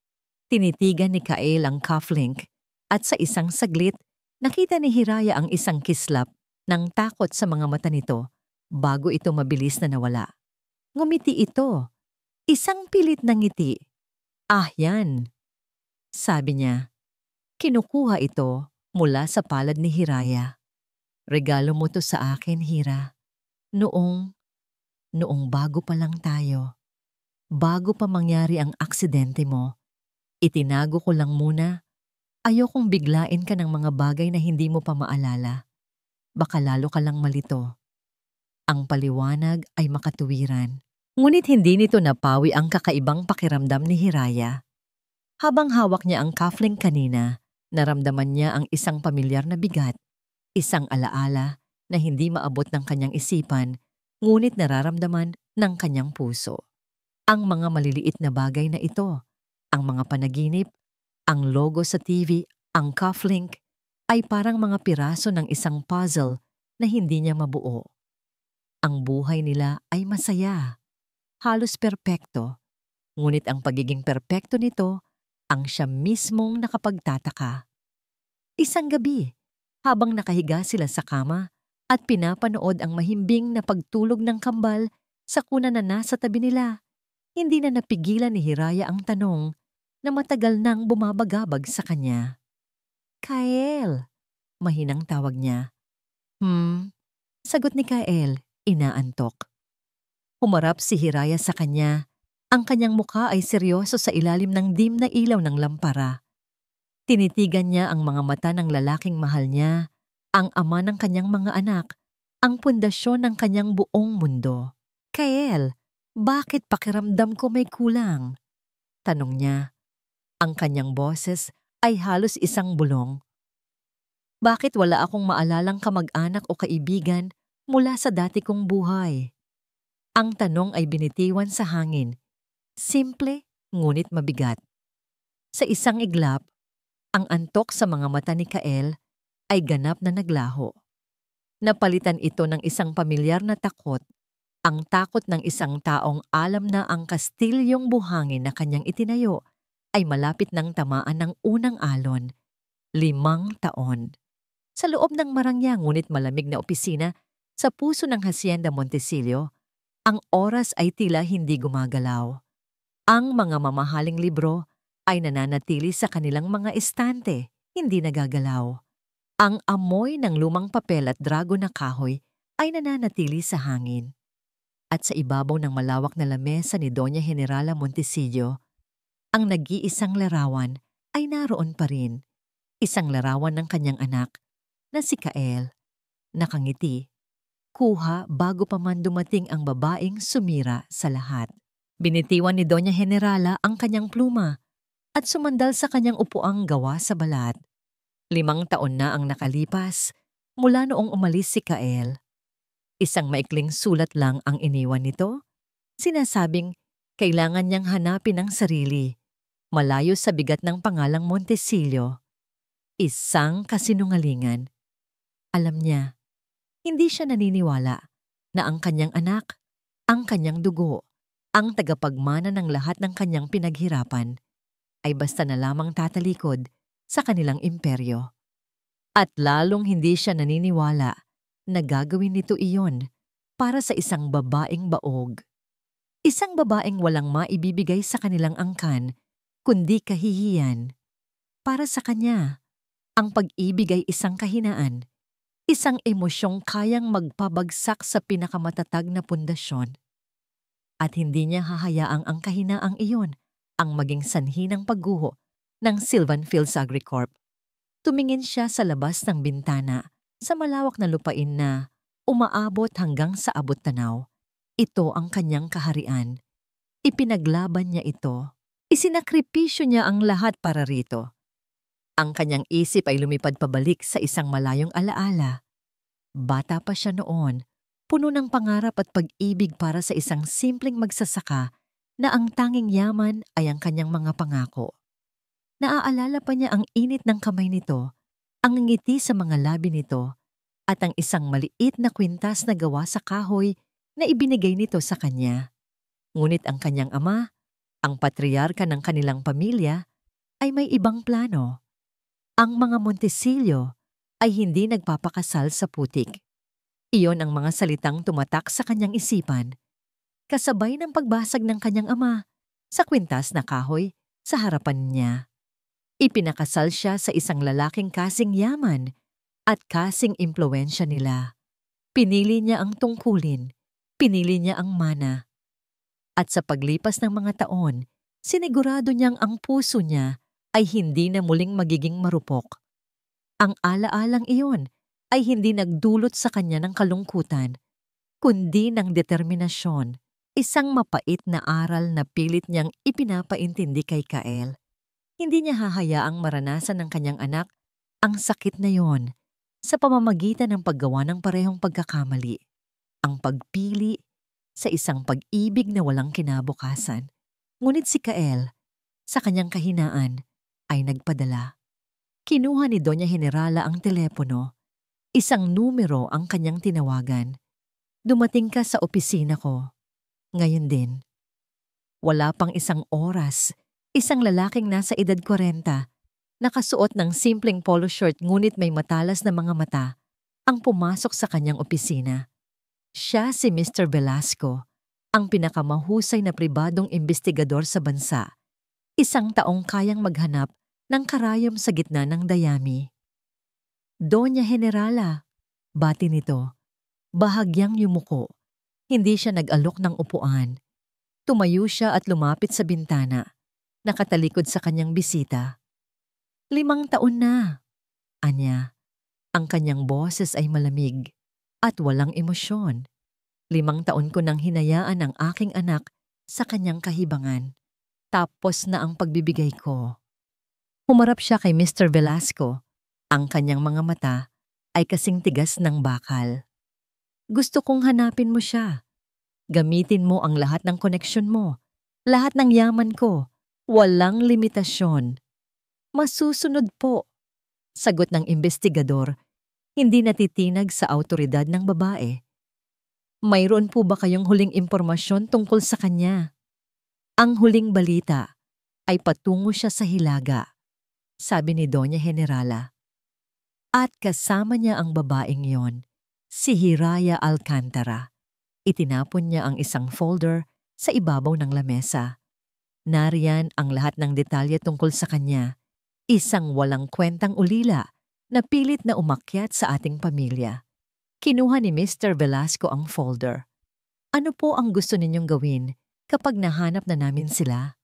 Tinitigan ni Kael ang cufflink at sa isang saglit, nakita ni Hiraya ang isang kislap ng takot sa mga mata nito bago ito mabilis na nawala. Ngumiti ito. Isang pilit na ngiti. Ah, yan. Sabi niya. Kinukuha ito mula sa palad ni Hiraya. Regalo mo to sa akin, Hira. Noong bago pa lang tayo. Bago pa mangyari ang aksidente mo. Itinago ko lang muna. Ayokong biglain ka ng mga bagay na hindi mo pa maalala. Baka lalo ka lang malito. Ang paliwanag ay makatuwiran. Ngunit hindi nito napawi ang kakaibang pakiramdam ni Hiraya. Habang hawak niya ang cufflink kanina, naramdaman niya ang isang pamilyar na bigat, isang alaala na hindi maabot ng kanyang isipan, ngunit nararamdaman ng kanyang puso. Ang mga maliliit na bagay na ito, ang mga panaginip, ang logo sa TV, ang cufflink, ay parang mga piraso ng isang puzzle na hindi niya mabuo. Ang buhay nila ay masaya, halos perpekto. Ngunit ang pagiging perpekto nito ang siya mismong nakapagtataka. Isang gabi, habang nakahiga sila sa kama at pinapanood ang mahimbing na pagtulog ng kambal sa kuna na nasa tabi nila, hindi na napigilan ni Hiraya ang tanong na matagal nang bumabagabag sa kanya. Kael, mahinang tawag niya. Sagot ni Kael, inaantok. Humarap si Hiraya sa kanya. Ang kanyang mukha ay seryoso sa ilalim ng dim na ilaw ng lampara. Tinitigan niya ang mga mata ng lalaking mahal niya, ang ama ng kanyang mga anak, ang pundasyon ng kanyang buong mundo. Kael, bakit pakiramdam ko may kulang? Tanong niya. Ang kanyang boses ay halos isang bulong. Bakit wala akong maalalang kamag-anak o kaibigan mula sa dati kong buhay? Ang tanong ay binitiwan sa hangin. Simple, ngunit mabigat. Sa isang iglap, ang antok sa mga mata ni Kael ay ganap na naglaho. Napalitan ito ng isang pamilyar na takot, ang takot ng isang taong alam na ang kastilyong buhangin na kanyang itinayo ay malapit ng tamaan ng unang alon. 5 taon. Sa loob ng marangya ngunit malamig na opisina sa puso ng Hacienda Montesillo, ang oras ay tila hindi gumagalaw. Ang mga mamahaling libro ay nananatili sa kanilang mga estante, hindi nagagalaw. Ang amoy ng lumang papel at drago na kahoy ay nananatili sa hangin. At sa ibabaw ng malawak na lamesa ni Doña Generala Montesillo, ang nag-iisang larawan ay naroon pa rin. Isang larawan ng kanyang anak na si Kael, nakangiti, kuha bago pa man dumating ang babaeng sumira sa lahat. Binitiwan ni Doña Generala ang kanyang pluma at sumandal sa kanyang upuang gawa sa balat. 5 taon na ang nakalipas mula noong umalis si Kael. Isang maikling sulat lang ang iniwan nito. Sinasabing kailangan niyang hanapin ang sarili, malayo sa bigat ng pangalang Montesillo. Isang kasinungalingan. Alam niya, hindi siya naniniwala na ang kanyang anak, ang kanyang dugo, ang tagapagmana ng lahat ng kanyang pinaghirapan ay basta na lamang tatalikod sa kanilang imperyo. At lalong hindi siya naniniwala na gagawin nito iyon para sa isang babaeng baog. Isang babaeng walang maibibigay sa kanilang angkan, kundi kahihiyan. Para sa kanya, ang pag-ibig ay isang kahinaan, isang emosyong kayang magpabagsak sa pinakamatatag na pundasyon. At hindi niya hahayaang ang kahinaang iyon ang maging sanhi ng pagguho ng Sylvan Fields Agricorp. Tumingin siya sa labas ng bintana sa malawak na lupain na umaabot hanggang sa abot-tanaw. Ito ang kanyang kaharian. Ipinaglaban niya ito. Isinakripisyo niya ang lahat para rito. Ang kanyang isip ay lumipad pabalik sa isang malayong alaala. Bata pa siya noon, puno ng pangarap at pag-ibig para sa isang simpleng magsasaka na ang tanging yaman ay ang kanyang mga pangako. Naaalala pa niya ang init ng kamay nito, ang ngiti sa mga labi nito, at ang isang maliit na kwintas na gawa sa kahoy na ibinigay nito sa kanya. Ngunit ang kanyang ama, ang patriarka ng kanilang pamilya, ay may ibang plano. Ang mga Montesillo ay hindi nagpapakasal sa putik. Iyon ang mga salitang tumatak sa kanyang isipan, kasabay ng pagbasag ng kanyang ama sa kwintas na kahoy sa harapan niya. Ipinakasal siya sa isang lalaking kasing yaman at kasing impluwensya nila. Pinili niya ang tungkulin, pinili niya ang mana. At sa paglipas ng mga taon, sinigurado niyang ang puso niya ay hindi na muling magiging marupok. Ang alaalang iyon ay hindi nagdulot sa kanya ng kalungkutan, kundi ng determinasyon, isang mapait na aral na pilit niyang ipinapaintindi kay Kael. Hindi niya hahayaang maranasan ng kanyang anak ang sakit na yon sa pamamagitan ng paggawa ng parehong pagkakamali, ang pagpili sa isang pag-ibig na walang kinabukasan. Ngunit si Kael, sa kanyang kahinaan, ay nagpadala. Kinuha ni Doña Generala ang telepono. Isang numero ang kanyang tinawagan. Dumating ka sa opisina ko. Ngayon din. Wala pang isang oras, isang lalaking nasa edad 40, nakasuot ng simpleng polo shirt ngunit may matalas na mga mata, ang pumasok sa kanyang opisina. Siya si Mr. Velasco, ang pinakamahusay na pribadong imbestigador sa bansa. Isang taong kayang maghanap ng karayom sa gitna ng dayami. Doña Generala, bati nito. Bahagyang yumuko. Hindi siya nag-alok ng upuan. Tumayo siya at lumapit sa bintana. Nakatalikod sa kanyang bisita. 5 taon na, anya. Ang kanyang boses ay malamig at walang emosyon. 5 taon ko nang hinayaan ang aking anak sa kanyang kahibangan. Tapos na ang pagbibigay ko. Humarap siya kay Mr. Velasco. Ang kanyang mga mata ay kasing tigas ng bakal. Gusto kong hanapin mo siya. Gamitin mo ang lahat ng koneksyon mo, lahat ng yaman ko, walang limitasyon. Masusunod po, sagot ng imbestigador, hindi natitinag sa awtoridad ng babae. Mayroon po ba kayong huling impormasyon tungkol sa kanya? Ang huling balita ay patungo siya sa Hilaga, sabi ni Doña Generala. At kasama niya ang babaeng yon, si Hiraya Alcantara. Itinapon niya ang isang folder sa ibabaw ng lamesa. Nariyan ang lahat ng detalye tungkol sa kanya. Isang walang kwentang ulila na pilit na umakyat sa ating pamilya. Kinuha ni Mr. Velasco ang folder. Ano po ang gusto ninyong gawin kapag nahanap na namin sila?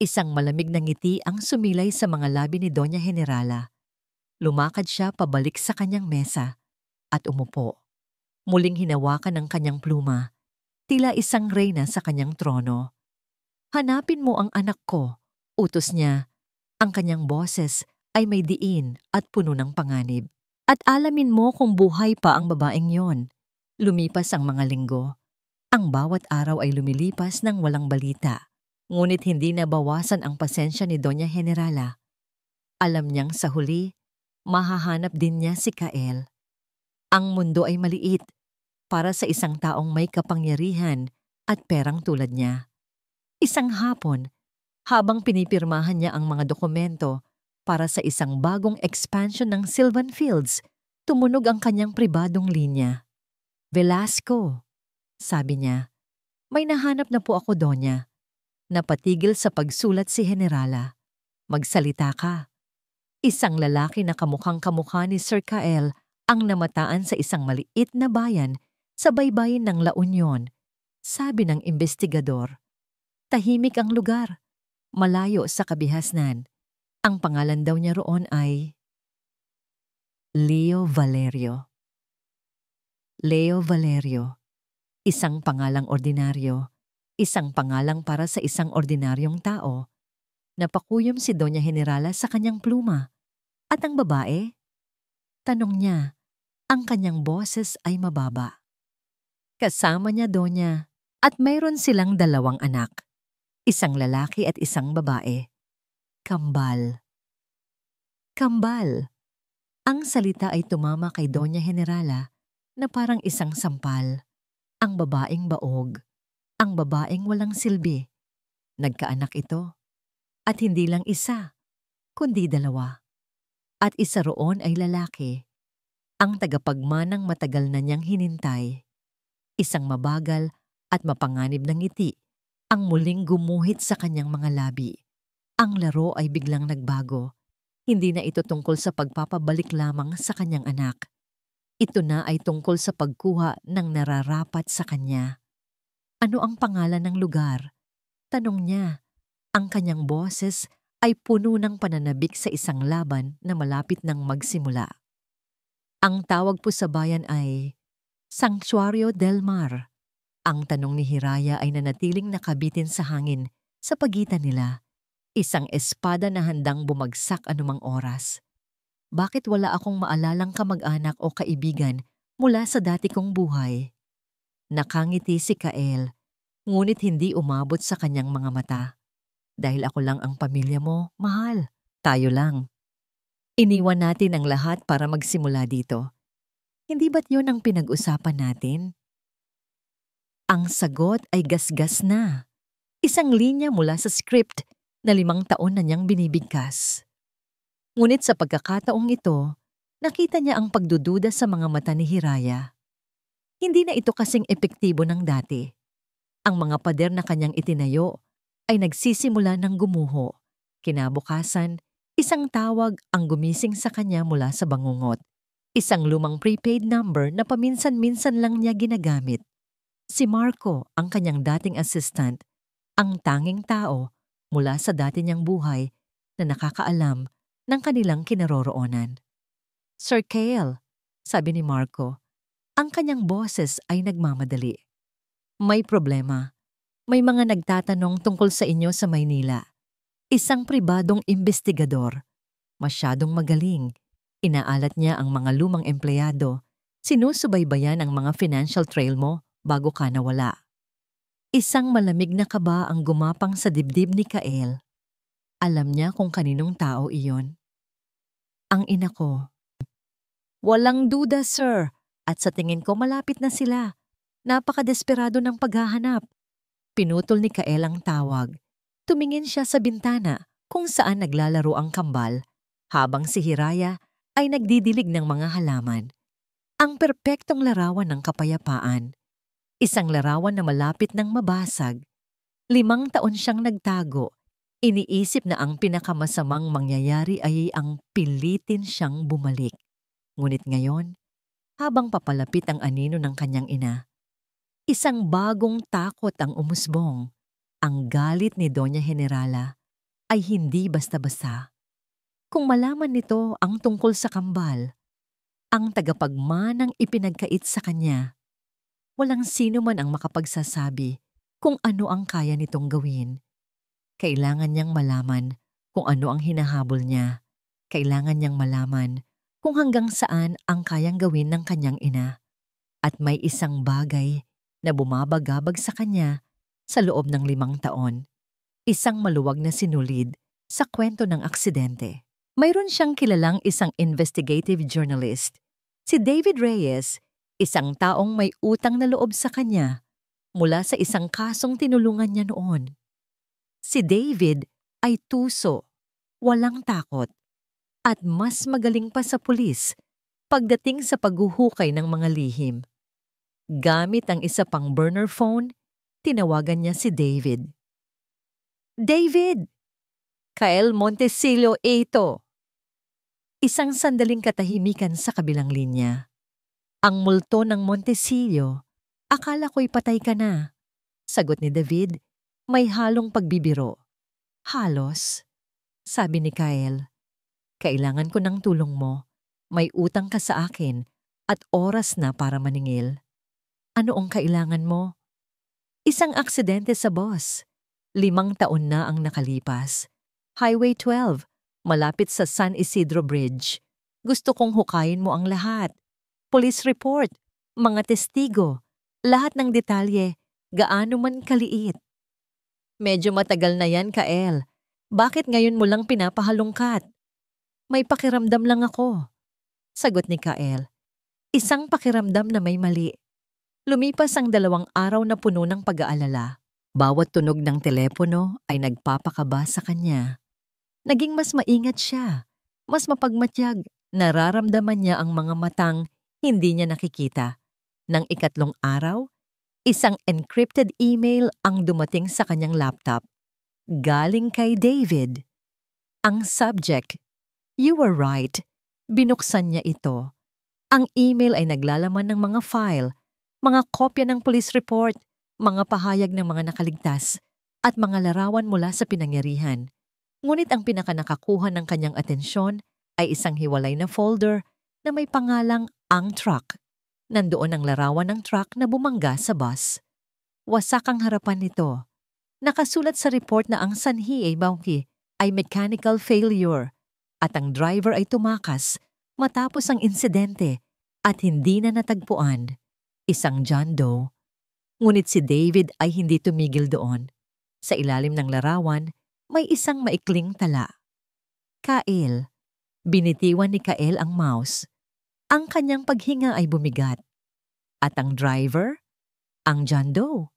Isang malamig na ngiti ang sumilay sa mga labi ni Doña Generala. Lumakad siya pabalik sa kanyang mesa at umupo. Muling hinawakan ang kanyang pluma, tila isang reyna sa kanyang trono. Hanapin mo ang anak ko, utos niya. Ang kanyang boses ay may diin at puno ng panganib. At alamin mo kung buhay pa ang babaeng yon. Lumipas ang mga linggo. Ang bawat araw ay lumilipas ng walang balita. Ngunit hindi nabawasan ang pasensya ni Doña Generala. Alam niyang sa huli, mahahanap din niya si Kael. Ang mundo ay maliit para sa isang taong may kapangyarihan at perang tulad niya. Isang hapon, habang pinipirmahan niya ang mga dokumento para sa isang bagong expansion ng Sylvan Fields, tumunog ang kanyang pribadong linya. Velasco, sabi niya, may nahanap na po ako, Donya. Napatigil sa pagsulat si Generala. Magsalita ka. Isang lalaki na kamukhang-kamukha ni Sir Kael ang namataan sa isang maliit na bayan sa baybayin ng La Union, sabi ng imbestigador. Tahimik ang lugar, malayo sa kabihasnan. Ang pangalan daw niya roon ay Leo Valerio. Leo Valerio, isang pangalang ordinaryo, isang pangalang para sa isang ordinaryong tao. Napakuyom si Doña Generala sa kanyang pluma. At ang babae? Tanong niya. Ang kanyang boses ay mababa. Kasama niya, Donya, at mayroon silang 2 anak. Isang lalaki at isang babae. Kambal. Kambal. Ang salita ay tumama kay Doña Generala na parang isang sampal. Ang babaeng baog. Ang babaeng walang silbi. Nagkaanak ito. At hindi lang isa, kundi 2. At isa roon ay lalaki. Ang tagapagmanang matagal na niyang hinintay. Isang mabagal at mapanganib na ngiti ang muling gumuhit sa kanyang mga labi. Ang laro ay biglang nagbago. Hindi na ito tungkol sa pagpapabalik lamang sa kanyang anak. Ito na ay tungkol sa pagkuha ng nararapat sa kanya. Ano ang pangalan ng lugar? Tanong niya. Ang kanyang boses ay puno ng pananabik sa isang laban na malapit nang magsimula. Ang tawag po sa bayan ay Sanctuario del Mar. Ang tanong ni Hiraya ay nanatiling nakabitin sa hangin sa pagitan nila. Isang espada na handang bumagsak anumang oras. Bakit wala akong maalalang kamag-anak o kaibigan mula sa dati kong buhay? Nakangiti si Kael, ngunit hindi umabot sa kanyang mga mata. Dahil ako lang ang pamilya mo, mahal. Tayo lang. Iniwan natin ang lahat para magsimula dito. Hindi ba't yun ang pinag-usapan natin? Ang sagot ay gasgas na. Isang linya mula sa script na 5 taon na niyang binibigkas. Ngunit sa pagkakataong ito, nakita niya ang pagdududa sa mga mata ni Hiraya. Hindi na ito kasing epektibo ng dati. Ang mga pader na kanyang itinayo ay nagsisimula ng gumuho. Kinabukasan, isang tawag ang gumising sa kanya mula sa bangungot. Isang lumang prepaid number na paminsan-minsan lang niya ginagamit. Si Marco, ang kanyang dating assistant, ang tanging tao mula sa dati niyang buhay na nakakaalam ng kanilang kinaroroonan. "Sir Cale," sabi ni Marco, ang kanyang boses ay nagmamadali. "May problema. May mga nagtatanong tungkol sa inyo sa Maynila. Isang pribadong investigador. Masyadong magaling. Inaalat niya ang mga lumang empleyado. Sinusubaybayan ang mga financial trail mo bago ka nawala." Isang malamig na kaba ang gumapang sa dibdib ni Kael. Alam niya kung kaninong tao iyon. "Ang ina ko." "Walang duda, sir. At sa tingin ko malapit na sila. Napakadesperado ng paghahanap." Pinutol ni Kael ang tawag. Tumingin siya sa bintana kung saan naglalaro ang kambal habang si Hiraya ay nagdidilig ng mga halaman. Ang perpektong larawan ng kapayapaan. Isang larawan na malapit ng mabasag. 5 taon siyang nagtago. Iniisip na ang pinakamasamang mangyayari ay ang pilitin siyang bumalik. Ngunit ngayon, habang papalapit ang anino ng kanyang ina, isang bagong takot ang umusbong. Ang galit ni Doña Generala ay hindi basta-basta. Kung malaman nito ang tungkol sa kambal, ang tagapagmanang ipinagkait sa kanya, walang sino man ang makapagsasabi kung ano ang kaya nitong gawin. Kailangan niyang malaman kung ano ang hinahabol niya. Kailangan niyang malaman kung hanggang saan ang kayang gawin ng kanyang ina. At may isang bagay na bumabagabag sa kanya sa loob ng 5 taon. Isang maluwag na sinulid sa kwento ng aksidente. Mayroon siyang kilalang isang investigative journalist, si David Reyes, isang taong may utang na loob sa kanya mula sa isang kasong tinulungan niya noon. Si David ay tuso, walang takot, at mas magaling pa sa pulis pagdating sa paghuhukay ng mga lihim. Gamit ang isa pang burner phone, tinawagan niya si David. "David! Kael Montecillo ito." Isang sandaling katahimikan sa kabilang linya. "Ang multo ng Montecillo, akala ko'y patay ka na." Sagot ni David, may halong pagbibiro. "Halos," sabi ni Kael. "Kailangan ko ng tulong mo. May utang ka sa akin at oras na para maningil." "Ano ang kailangan mo?" "Isang aksidente sa bus. 5 taon na ang nakalipas. Highway 12, malapit sa San Isidro Bridge. Gusto kong hukayin mo ang lahat. Police report, mga testigo, lahat ng detalye, gaano man kaliit." "Medyo matagal na yan, Kael. Bakit ngayon mo lang pinapahalongkat?" "May pakiramdam lang ako," sagot ni Kael. Isang pakiramdam na may mali. Lumipas ang 2 araw na puno ng pag-aalala. Bawat tunog ng telepono ay nagpapakaba sa kanya. Naging mas maingat siya, mas mapagmatyag. Nararamdaman niya ang mga matang hindi niya nakikita. Nang 3 araw, isang encrypted email ang dumating sa kanyang laptop. Galing kay David. Ang subject, "You were right." Binuksan niya ito. Ang email ay naglalaman ng mga file, mga kopya ng police report, mga pahayag ng mga nakaligtas, at mga larawan mula sa pinangyarihan. Ngunit ang pinakanakakuha ng kanyang atensyon ay isang hiwalay na folder na may pangalang "Ang Truck." Nandoon ang larawan ng truck na bumangga sa bus. Wasak ang harapan nito. Nakasulat sa report na ang sanhi ay mechanical failure at ang driver ay tumakas matapos ang insidente at hindi na natagpuan. Isang John Doe. Ngunit si David ay hindi tumigil doon. Sa ilalim ng larawan, may isang maikling tala. "Kael." Binitiwan ni Kael ang mouse. Ang kanyang paghinga ay bumigat. At ang driver? Ang John Doe.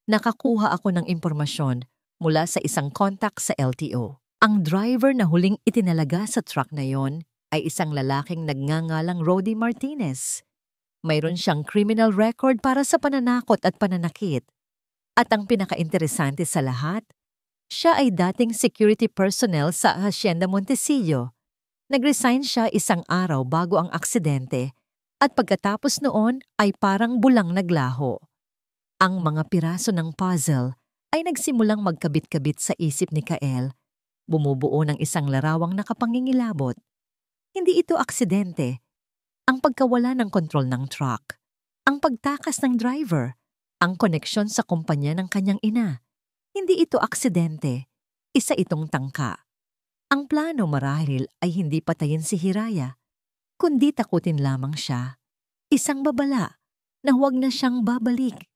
Nakakuha ako ng impormasyon mula sa isang contact sa LTO. Ang driver na huling itinalaga sa truck na yon ay isang lalaking nagngangalang Rody Martinez. Mayroon siyang criminal record para sa pananakot at pananakit. At ang pinakainteresante sa lahat, siya ay dating security personnel sa Hacienda Montecillo. Nag-resign siya isang araw bago ang aksidente at pagkatapos noon ay parang bulang naglaho. Ang mga piraso ng puzzle ay nagsimulang magkabit-kabit sa isip ni Kael, bumubuo ng isang larawang nakapangingilabot. Hindi ito aksidente. Ang pagkawala ng kontrol ng truck, ang pagtakas ng driver, ang koneksyon sa kumpanya ng kanyang ina. Hindi ito aksidente. Isa itong tangka. Ang plano marahil ay hindi patayin si Hiraya, kundi takutin lamang siya. Isang babala na huwag na siyang babalik.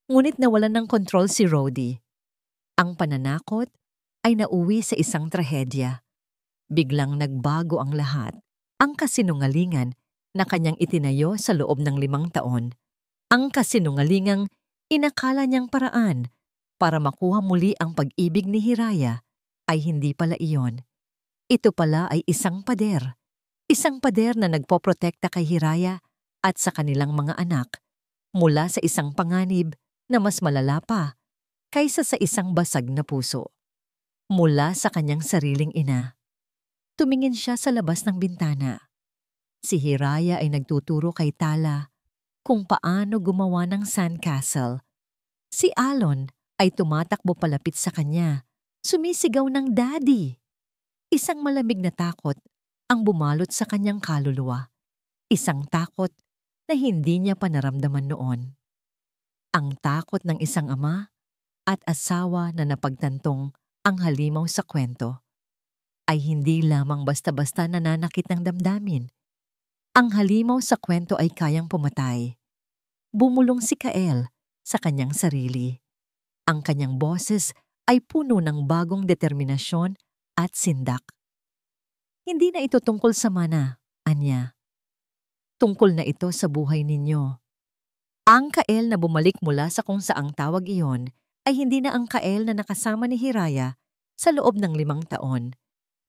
Ngunit nawalan ng kontrol si Rody. Ang pananakot ay nauwi sa isang trahedya. Biglang nagbago ang lahat. Ang kasinungalingan na kanyang itinayo sa loob ng 5 taon. Ang kasinungalingang inakala niyang paraan para makuha muli ang pag-ibig ni Hiraya ay hindi pala iyon. Ito pala ay isang pader. Isang pader na nagpoprotekta kay Hiraya at sa kanilang mga anak mula sa isang panganib na mas malala pa kaysa sa isang basag na puso. Mula sa kanyang sariling ina. Tumingin siya sa labas ng bintana. Si Hiraya ay nagtuturo kay Tala kung paano gumawa ng sandcastle. Si Alon ay tumatakbo palapit sa kanya, sumisigaw ng daddy. Isang malamig na takot ang bumalot sa kanyang kaluluwa. Isang takot na hindi niya pa naramdaman noon. Ang takot ng isang ama at asawa na napagtantong ang halimaw sa kwento ay hindi lamang basta-basta nananakit ng damdamin. Ang halimaw sa kwento ay kayang pumatay. Bumulong si Kael sa kanyang sarili. Ang kanyang boses ay puno ng bagong determinasyon at sindak. Hindi na ito tungkol sa mana, Anya. Tungkol na ito sa buhay ninyo. Ang Kael na bumalik mula sa kung saang tawag iyon ay hindi na ang Kael na nakasama ni Hiraya sa loob ng 5 taon.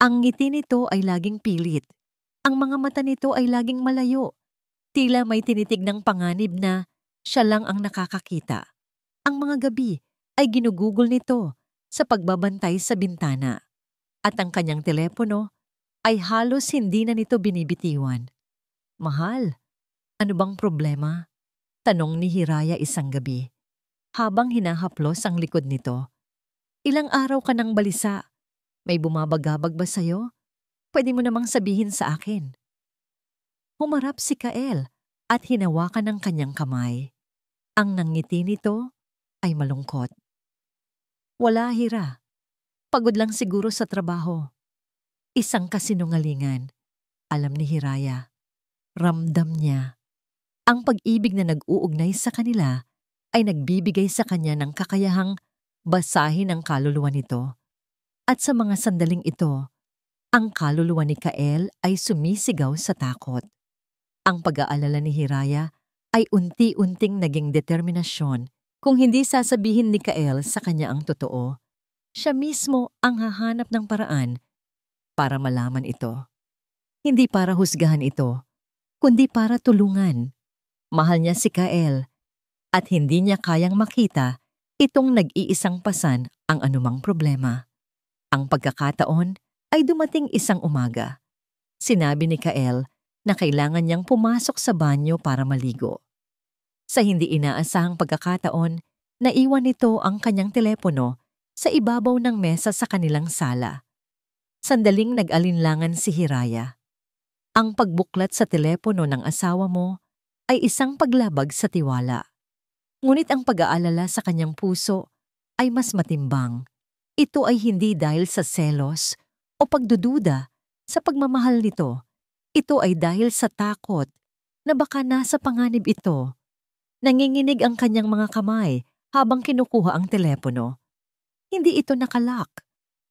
Ang ngiti nito ay laging pilit. Ang mga mata nito ay laging malayo. Tila may tinitig ng panganib na siya lang ang nakakakita. Ang mga gabi ay ginugugol nito sa pagbabantay sa bintana. At ang kanyang telepono ay halos hindi na nito binibitiwan. Mahal, ano bang problema? Tanong ni Hiraya isang gabi. Habang hinahaplos ang likod nito. Ilang araw ka nang balisa. May bumabagabag ba sa'yo? Pwede mo namang sabihin sa akin. Humarap si Kael at hinawakan ng kanyang kamay. Ang nangiti nito ay malungkot. Wala, Hira. Pagod lang siguro sa trabaho. Isang kasinungalingan. Alam ni Hiraya. Ramdam niya. Ang pag-ibig na nag-uugnay sa kanila ay nagbibigay sa kanya ng kakayahang basahin ang kaluluwa nito. At sa mga sandaling ito, ang kaluluwa ni Kael ay sumisigaw sa takot. Ang pag-aalala ni Hiraya ay unti-unting naging determinasyon. Kung hindi sasabihin ni Kael sa kanya ang totoo, siya mismo ang hahanap ng paraan para malaman ito. Hindi para husgahan ito, kundi para tulungan. Mahal niya si Kael at hindi niya kayang makita itong nag-iisang pasan ang anumang problema. Ang pagkakataon ay dumating isang umaga. Sinabi ni Kael na kailangan niyang pumasok sa banyo para maligo. Sa hindi inaasahang pagkakataon, naiwan nito ang kanyang telepono sa ibabaw ng mesa sa kanilang sala. Sandaling nag-alinlangan si Hiraya. Ang pagbuklat sa telepono ng asawa mo ay isang paglabag sa tiwala. Ngunit ang pag-aalala sa kanyang puso ay mas matimbang. Ito ay hindi dahil sa selos o pagdududa sa pagmamahal nito. Ito ay dahil sa takot na baka nasa panganib ito. Nanginginig ang kanyang mga kamay habang kinukuha ang telepono. Hindi ito nakalock.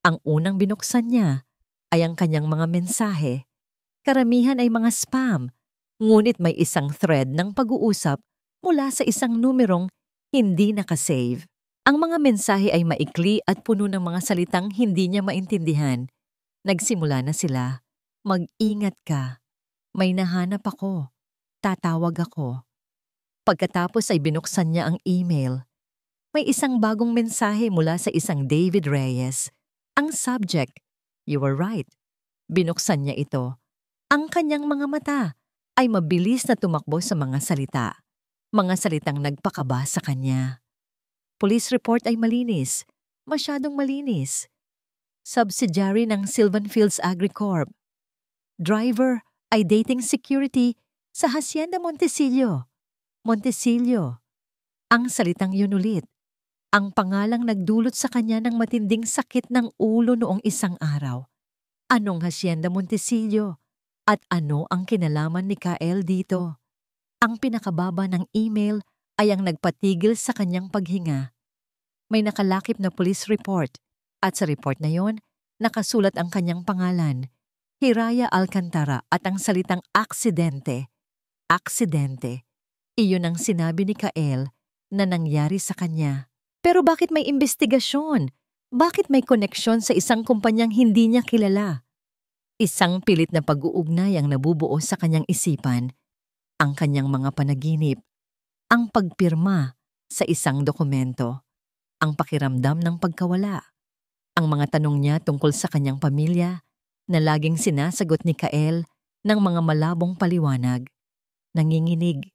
Ang unang binuksan niya ay ang kanyang mga mensahe. Karamihan ay mga spam, ngunit may isang thread ng pag-uusap mula sa isang numerong Hindi nakasave. Ang mga mensahe ay maikli at puno ng mga salitang hindi niya maintindihan. Nagsimula na sila. Mag-ingat ka. May nahanap ako. Tatawag ako. Pagkatapos ay binuksan niya ang email. May isang bagong mensahe mula sa isang David Reyes. Ang subject, "You were right." Binuksan niya ito. Ang kanyang mga mata ay mabilis na tumakbo sa mga salita. Mga salitang nagpakaba sa kanya. Police report ay malinis. Masyadong malinis. Subsidiary ng Sylvan Fields Agricorp. Driver ay dating security sa Hacienda Montecillo. Montecillo. Ang salitang yun ulit. Ang pangalang nagdulot sa kanya ng matinding sakit ng ulo noong isang araw. Anong Hacienda Montecillo? At ano ang kinalaman ni Kael dito? Ang pinakababa ng email ay ang nagpatigil sa kanyang paghinga. May nakalakip na police report at sa report na yon, nakasulat ang kanyang pangalan, Hiraya Alcantara, at ang salitang aksidente. Aksidente. Iyon ang sinabi ni Kael na nangyari sa kanya. Pero bakit may investigasyon? Bakit may koneksyon sa isang kumpanyang hindi niya kilala? Isang pilit na pag-uugnay ang nabubuo sa kanyang isipan, ang kanyang mga panaginip, ang pagpirma sa isang dokumento, ang pakiramdam ng pagkawala, ang mga tanong niya tungkol sa kanyang pamilya na laging sinasagot ni Kael ng mga malabong paliwanag. Nanginginig.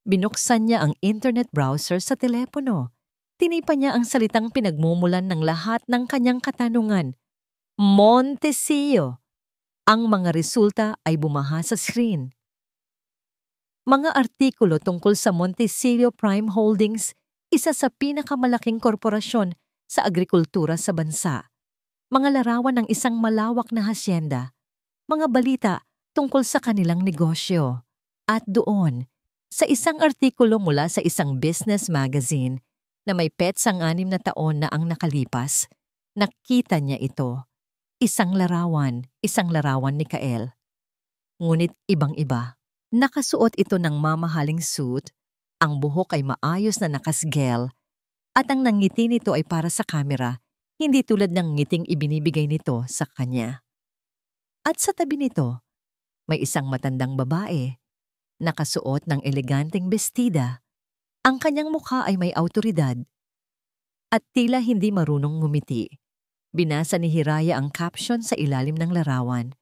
Binuksan niya ang internet browser sa telepono. Tinipa niya ang salitang pinagmumulan ng lahat ng kanyang katanungan. Montecillo. Ang mga resulta ay bumaha sa screen. Mga artikulo tungkol sa Montecillo Prime Holdings, isa sa pinakamalaking korporasyon sa agrikultura sa bansa. Mga larawan ng isang malawak na hasyenda. Mga balita tungkol sa kanilang negosyo. At doon, sa isang artikulo mula sa isang business magazine, na may petsang 6 na taon na ang nakalipas, nakita niya ito. Isang larawan ni Kael. Ngunit ibang-iba. Nakasuot ito ng mamahaling suit, ang buhok ay maayos na nakasgel, at ang nangiti nito ay para sa kamera, hindi tulad ng ngiting ibinibigay nito sa kanya. At sa tabi nito, may isang matandang babae, nakasuot ng eleganteng bestida. Ang kanyang mukha ay may awtoridad at tila hindi marunong ngumiti. Binasa ni Hiraya ang caption sa ilalim ng larawan.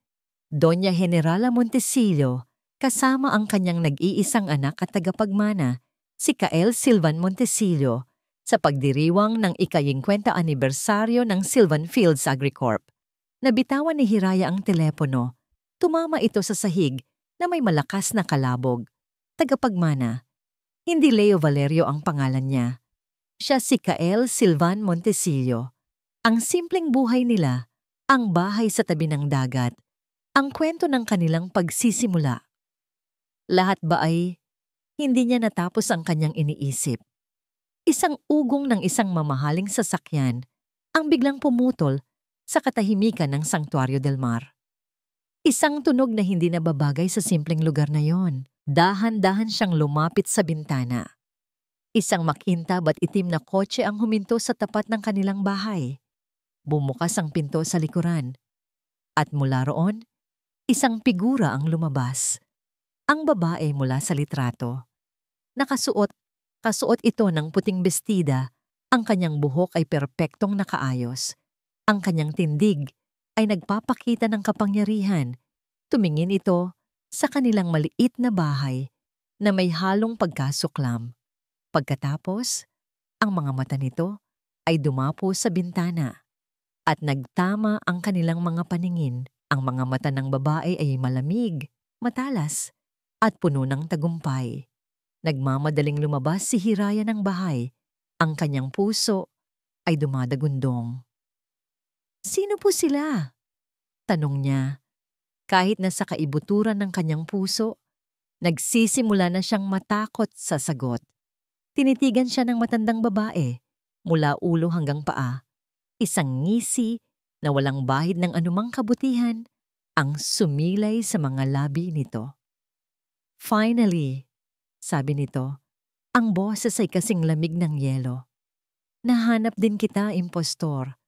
Doña Generala Montecillo, kasama ang kanyang nag-iisang anak at tagapagmana, si Kael Sylvan Montecillo, sa pagdiriwang ng ika-50 anibersaryo ng Sylvan Fields Agricorp. Nabitawan ni Hiraya ang telepono. Tumama ito sa sahig na may malakas na kalabog. Tagapagmana. Hindi Leo Valerio ang pangalan niya. Siya si Kael Sylvan Montecillo. Ang simpleng buhay nila, ang bahay sa tabi ng dagat, ang kwento ng kanilang pagsisimula. Lahat ba ay hindi niya natapos ang kanyang iniisip? Isang ugong ng isang mamahaling sasakyan ang biglang pumutol sa katahimikan ng Santuario del Mar. Isang tunog na hindi nababagay sa simpleng lugar na yon. Dahan-dahan siyang lumapit sa bintana. Isang makintab at itim na kotse ang huminto sa tapat ng kanilang bahay. Bumukas ang pinto sa likuran. At mula roon, isang figura ang lumabas. Ang babae mula sa litrato. Kasuot ito ng puting bestida. Ang kanyang buhok ay perpektong nakaayos. Ang kanyang tindig ay nagpapakita ng kapangyarihan. Tumingin ito sa kanilang maliit na bahay na may halong pagkasuklam. Pagkatapos, ang mga mata nito ay dumapo sa bintana at nagtama ang kanilang mga paningin. Ang mga mata ng babae ay malamig, matalas, at puno ng tagumpay. Nagmamadaling lumabas si Hiraya ng bahay. Ang kanyang puso ay dumadagundong. Sino po sila? Tanong niya. Kahit na sa kaibuturan ng kanyang puso, nagsisimula na siyang matakot sa sagot. Tinitigan siya ng matandang babae, mula ulo hanggang paa. Isang ngisi na walang bahid ng anumang kabutihan ang sumilay sa mga labi nito. Finally, sabi nito, Ang boses ay kasing lamig ng yelo. Nahanap din kita, impostor.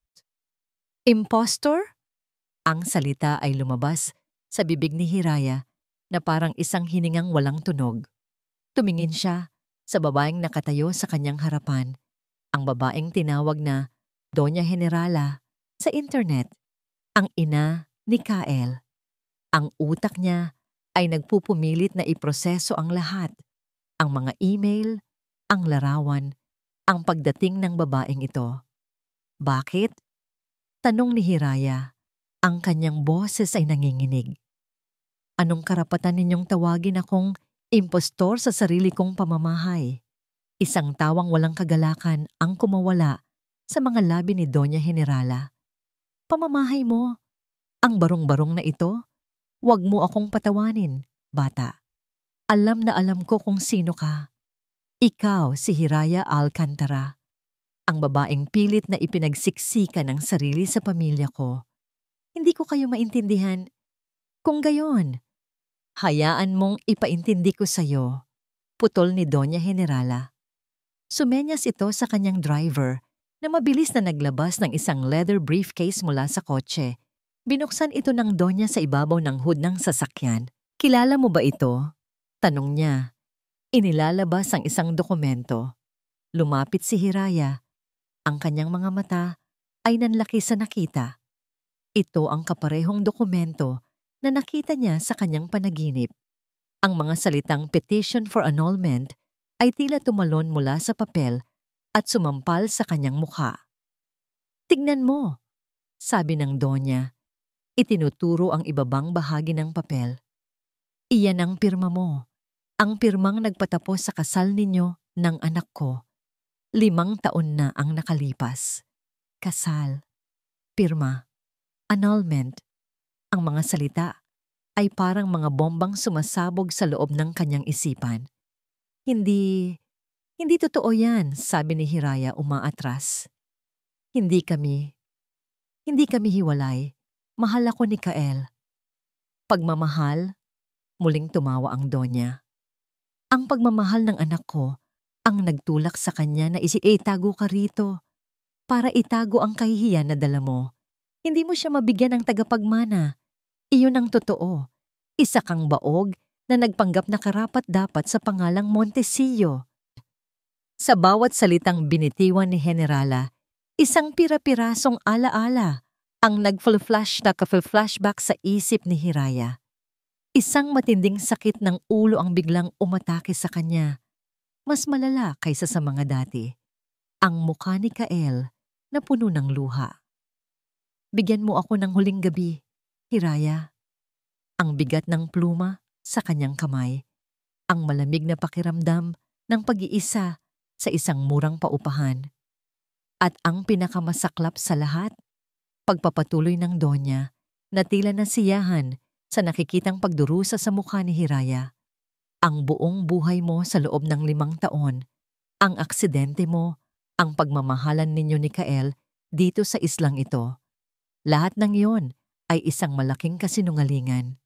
Impostor? Ang salita ay lumabas sa bibig ni Hiraya na parang isang hiningang walang tunog. Tumingin siya sa babaeng nakatayo sa kanyang harapan, ang babaeng tinawag na Doña Generala sa internet, ang ina ni Kael. Ang utak niya ay nagpupumilit na iproseso ang lahat, ang mga email, ang larawan, ang pagdating ng babaeng ito. Bakit? Tanong ni Hiraya. Ang kanyang boses ay nanginginig. Anong karapatan ninyong tawagin akong impostor sa sarili kong pamamahay? Isang tawang walang kagalakan ang kumawala sa mga labi ni Doña Generala. Pamamahay mo, ang barong-barong na ito, huwag mo akong patawanin, bata. Alam na alam ko kung sino ka. Ikaw si Hiraya Alcantara, ang babaeng pilit na ipinagsiksika ng sarili sa pamilya ko. Hindi ko kayo maintindihan. Kung gayon, hayaan mong ipaintindi ko sa'yo, putol ni Doña Generala. Sumenyas ito sa kanyang driver na mabilis na naglabas ng isang leather briefcase mula sa kotse. Binuksan ito ng Donya sa ibabaw ng hood ng sasakyan. Kilala mo ba ito? Tanong niya. Inilalabas ang isang dokumento. Lumapit si Hiraya. Ang kanyang mga mata ay nanlaki sa nakita. Ito ang kaparehong dokumento na nakita niya sa kanyang panaginip. Ang mga salitang petition for annulment ay tila tumalon mula sa papel at sumampal sa kanyang mukha. Tignan mo, sabi ng Donya. Itinuturo ang ibabang bahagi ng papel. Iyan ang pirma mo, ang pirmang nagpatapos sa kasal ninyo ng anak ko. 5 taon na ang nakalipas. Kasal, pirma, annulment. Ang mga salita ay parang mga bombang sumasabog sa loob ng kanyang isipan. Hindi totoo yan, sabi ni Hiraya umaatras. Hindi kami hiwalay. Mahal ako ni Kael. Pagmamahal, muling tumawa ang Donya. Ang pagmamahal ng anak ko ang nagtulak sa kanya na itago ka rito para itago ang kahihiyan na dala mo. Hindi mo siya mabigyan ng tagapagmana. Iyon ang totoo. Isa kang baog na nagpanggap na karapat-dapat sa pangalang Montecillo. Sa bawat salitang binitiwan ni Generala, isang pira-pirasong alaala ang nag-flashback sa isip ni Hiraya. Isang matinding sakit ng ulo ang biglang umatake sa kanya. Mas malala kaysa sa mga dati. Ang mukha ni Kael na puno ng luha. Bigyan mo ako ng huling gabi, Hiraya. Ang bigat ng pluma sa kanyang kamay. Ang malamig na pakiramdam ng pag-iisa sa isang murang paupahan. At ang pinakamasaklap sa lahat, pagpapatuloy ng Donya na tila nasiyahan sa nakikitang pagdurusa sa mukha ni Hiraya. Ang buong buhay mo sa loob ng 5 taon, ang aksidente mo, ang pagmamahalan ninyo ni Kael dito sa islang ito. Lahat ng iyon ay isang malaking kasinungalingan.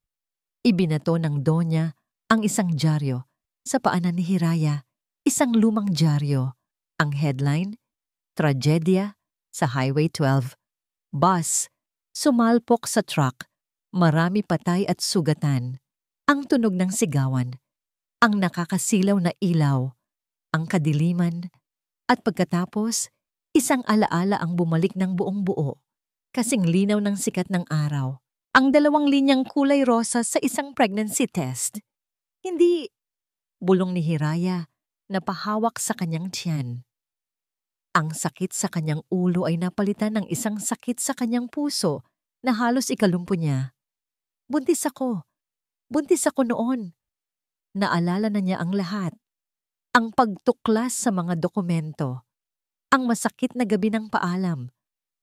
Ibinato ng Donya ang isang dyaryo sa paanan ni Hiraya, isang lumang dyaryo. Ang headline, Tragedya sa Highway 12. Bus, sumalpok sa truck, marami patay at sugatan. Ang tunog ng sigawan, ang nakakasilaw na ilaw, ang kadiliman, at pagkatapos, isang alaala ang bumalik ng buong buo, kasing linaw ng sikat ng araw. Ang 2 linyang kulay rosa sa isang pregnancy test. Hindi, bulong ni Hiraya, napahawak sa kanyang tiyan. Ang sakit sa kanyang ulo ay napalitan ng isang sakit sa kanyang puso na halos ikalumpo niya. Buntis ako noon. Naalala na niya ang lahat. Ang pagtuklas sa mga dokumento, ang masakit na gabi ng paalam,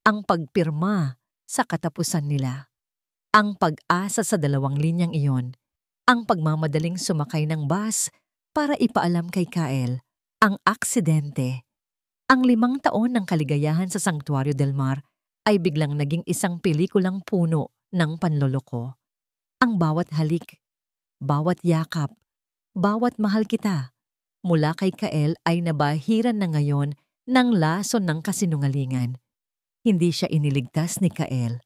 ang pagpirma sa katapusan nila, ang pag-asa sa 2 linyang iyon, ang pagmamadaling sumakay ng bus para ipaalam kay Kael, ang aksidente. Ang 5 taon ng kaligayahan sa Santuario del Mar ay biglang naging isang pelikulang puno ng panloloko. Ang bawat halik, bawat yakap, bawat mahal kita, mula kay Kael ay nabahiran na ngayon ng lason ng kasinungalingan. Hindi siya iniligtas ni Kael.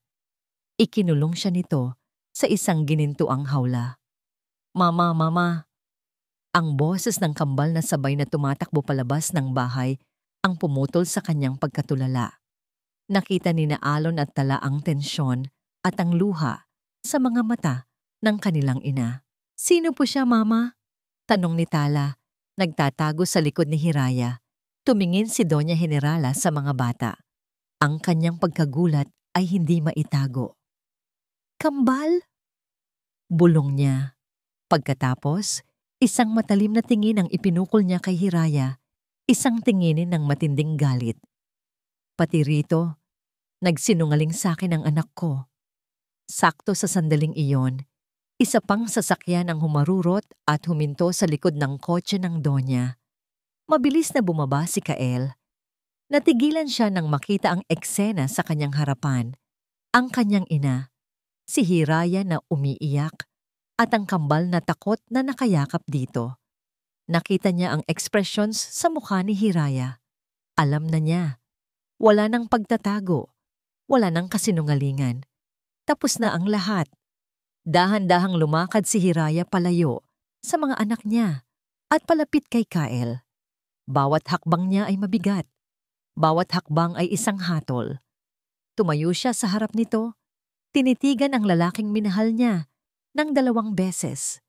Ikinulong siya nito sa isang ginintuang hawla. Mama, mama! Ang boses ng kambal na sabay na tumatakbo palabas ng bahay ang pumutol sa kanyang pagkatulala. Nakita ni na Alon at Tala ang tensyon at ang luha sa mga mata ng kanilang ina. Sino po siya, mama? Tanong ni Tala, nagtatago sa likod ni Hiraya. Tumingin si Doña Generala sa mga bata. Ang kanyang pagkagulat ay hindi maitago. Kambal? Bulong niya. Pagkatapos, isang matalim na tingin ang ipinukol niya kay Hiraya, isang tinginin ng matinding galit. Pati rito, nagsinungaling sa akin ang anak ko. Sakto sa sandaling iyon, isa pang sasakyan ang humarurot at huminto sa likod ng kotse ng Donya. Mabilis na bumaba si Kael. Natigilan siya nang makita ang eksena sa kanyang harapan, ang kanyang ina, si Hiraya na umiiyak, at ang kambal na takot na nakayakap dito. Nakita niya ang expressions sa mukha ni Hiraya. Alam na niya. Wala nang pagtatago. Wala nang kasinungalingan. Tapos na ang lahat. Dahan-dahang lumakad si Hiraya palayo sa mga anak niya at palapit kay Kael. Bawat hakbang niya ay mabigat. Bawat hakbang ay isang hatol. Tumayo siya sa harap nito. Tinitigan ang lalaking minahal niya ng 2 beses.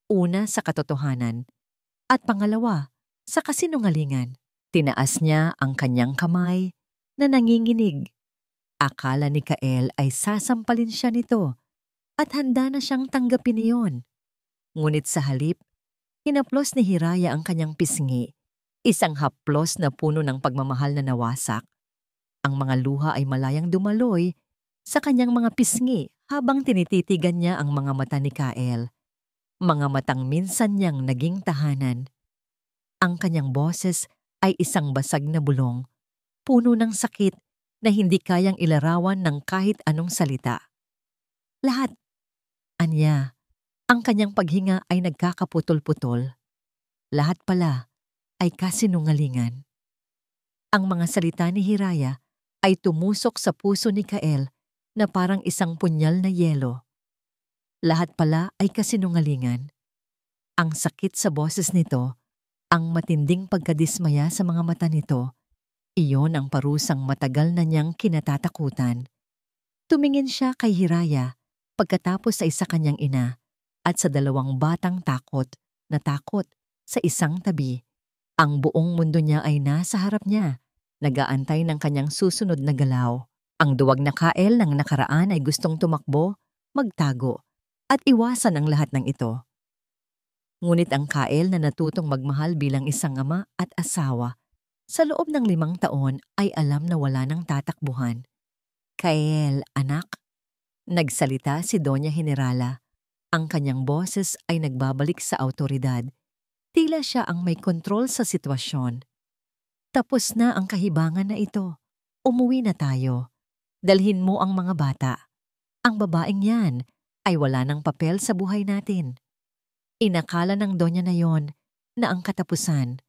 Una sa katotohanan at pangalawa sa kasinungalingan. Tinaas niya ang kanyang kamay na nanginginig. Akala ni Kael ay sasampalin siya nito at handa na siyang tanggapin iyon. Ngunit sa halip, hinaplos ni Hiraya ang kanyang pisngi, isang haplos na puno ng pagmamahal na nawasak. Ang mga luha ay malayang dumaloy sa kanyang mga pisngi habang tinititigan niya ang mga mata ni Kael. Mga matang minsan niyang naging tahanan. Ang kanyang boses ay isang basag na bulong, puno ng sakit na hindi kayang ilarawan ng kahit anong salita. Lahat, anya, ang kanyang paghinga ay nagkakaputol-putol. Lahat pala ay kasinungalingan. Ang mga salita ni Hiraya ay tumusok sa puso ni Kael na parang isang punyal na yelo. Lahat pala ay kasinungalingan. Ang sakit sa boses nito, ang matinding pagkadismaya sa mga mata nito, iyon ang parusang matagal na niyang kinatatakutan. Tumingin siya kay Hiraya pagkatapos sa isa kanyang ina at sa 2 batang takot na takot sa isang tabi. Ang buong mundo niya ay nasa harap niya, nag-aantay ng kanyang susunod na galaw. Ang duwag na Kael ng nakaraan ay gustong tumakbo, magtago, at iwasan ang lahat ng ito. Ngunit ang Kael na natutong magmahal bilang isang ama at asawa, sa loob ng 5 taon ay alam na wala nang tatakbuhan. Kael, anak, nagsalita si Doña Generala. Ang kanyang boses ay nagbabalik sa awtoridad. Tila siya ang may kontrol sa sitwasyon. Tapos na ang kahibangan na ito. Umuwi na tayo. Dalhin mo ang mga bata. Ang babaeng yan ay wala ng papel sa buhay natin. Inakala ng Donya na yon na ang katapusan,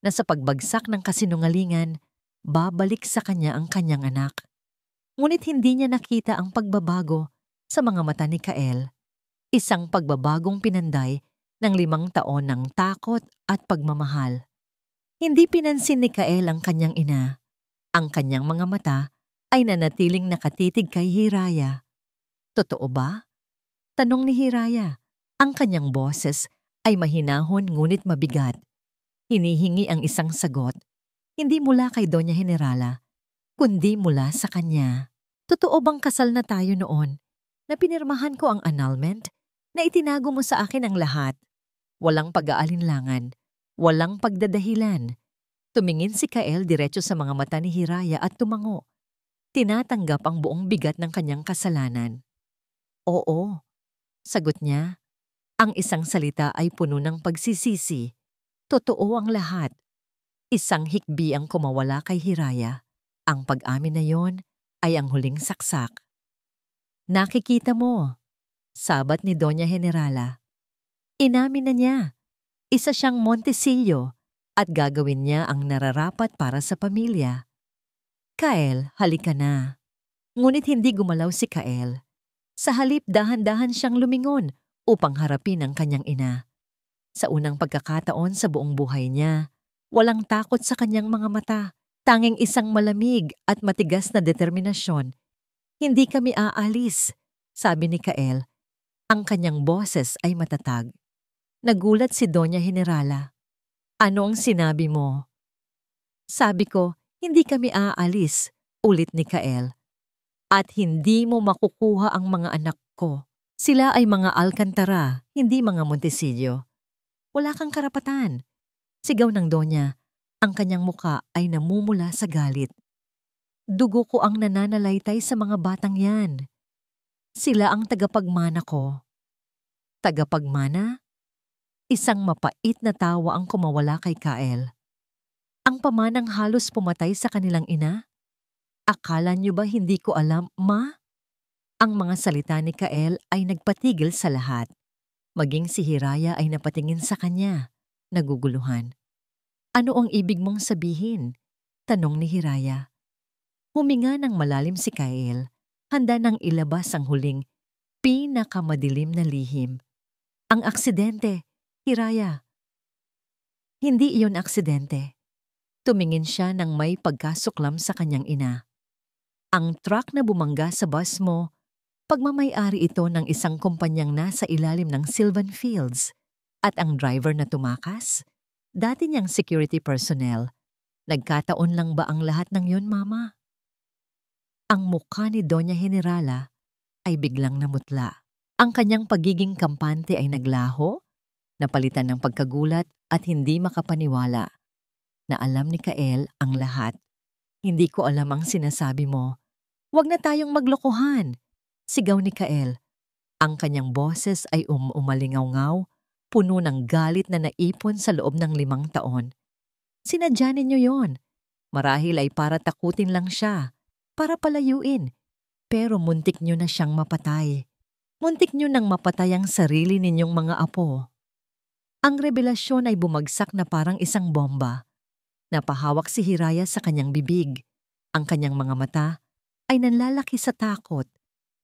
na sa pagbagsak ng kasinungalingan, babalik sa kanya ang kanyang anak. Ngunit hindi niya nakita ang pagbabago sa mga mata ni Kael. Isang pagbabagong pinanday ng 5 taon ng takot at pagmamahal. Hindi pinansin ni Kael ang kanyang ina. Ang kanyang mga mata ay nanatiling nakatitig kay Hiraya. Totoo ba? Tanong ni Hiraya. Ang kanyang boses ay mahinahon ngunit mabigat. Hinihingi ang isang sagot, hindi mula kay Doña Generala, kundi mula sa kanya. Totoo bang kasal na tayo noon, na pinirmahan ko ang annulment, na itinago mo sa akin ang lahat? Walang pag-aalinlangan, walang pagdadahilan. Tumingin si Kael diretso sa mga mata ni Hiraya at tumango. Tinatanggap ang buong bigat ng kanyang kasalanan. Oo, sagot niya. Ang isang salita ay puno ng pagsisisi. Totoo ang lahat. Isang hikbi ang kumawala kay Hiraya. Ang pag-amin na yon ay ang huling saksak. Nakikita mo, sabat ni Doña Generala. Inamin na niya. Isa siyang Montesillo at gagawin niya ang nararapat para sa pamilya. Kael, halika na. Ngunit hindi gumalaw si Kael. Sa halip dahan-dahan siyang lumingon upang harapin ang kanyang ina. Sa unang pagkakataon sa buong buhay niya, walang takot sa kanyang mga mata, tanging isang malamig at matigas na determinasyon. Hindi kami aalis, sabi ni Kael. Ang kanyang boses ay matatag. Nagulat si Doña Generala. Ano ang sinabi mo? Sabi ko, hindi kami aalis, ulit ni Kael. At hindi mo makukuha ang mga anak ko. Sila ay mga Alcantara, hindi mga Montesillo. Wala kang karapatan. Sigaw ng Donya. Ang kanyang muka ay namumula sa galit. Dugo ko ang nananalaytay sa mga batang yan. Sila ang tagapagmana ko. Tagapagmana? Isang mapait na tawa ang kumawala kay Kael. Ang pamanang halos pumatay sa kanilang ina? Akala niyo ba hindi ko alam, Ma? Ang mga salita ni Kael ay nagpatigil sa lahat. Maging si Hiraya ay napatingin sa kanya, naguguluhan. Ano ang ibig mong sabihin? Tanong ni Hiraya. Huminga ng malalim si Kael, handa nang ilabas ang huling pinakamadilim na lihim. Ang aksidente, Hiraya. Hindi iyon aksidente. Tumingin siya nang may pagkasuklam sa kanyang ina. Ang truck na bumangga sa bus mo, pagmamay-ari ito ng isang kumpanyang nasa ilalim ng Sylvan Fields. At ang driver na tumakas, dati niyang security personnel. Nagkataon lang ba ang lahat ng yon, Mama? Ang mukha ni Doña Generala ay biglang namutla. Ang kanyang pagiging kampante ay naglaho, napalitan ng pagkagulat at hindi makapaniwala. Na alam ni Kael ang lahat. Hindi ko alam ang sinasabi mo. Huwag na tayong maglokohan, sigaw ni Kael. Ang kanyang boses ay umalingaw-ngaw, puno ng galit na naipon sa loob ng 5 taon. Sinadya ninyo yon. Marahil ay para takutin lang siya, para palayuin. Pero muntik nyo na siyang mapatay. Muntik nyo nang mapatay ang sarili ninyong mga apo. Ang revelasyon ay bumagsak na parang isang bomba. Napahawak si Hiraya sa kanyang bibig. Ang kanyang mga mata ay nanlalaki sa takot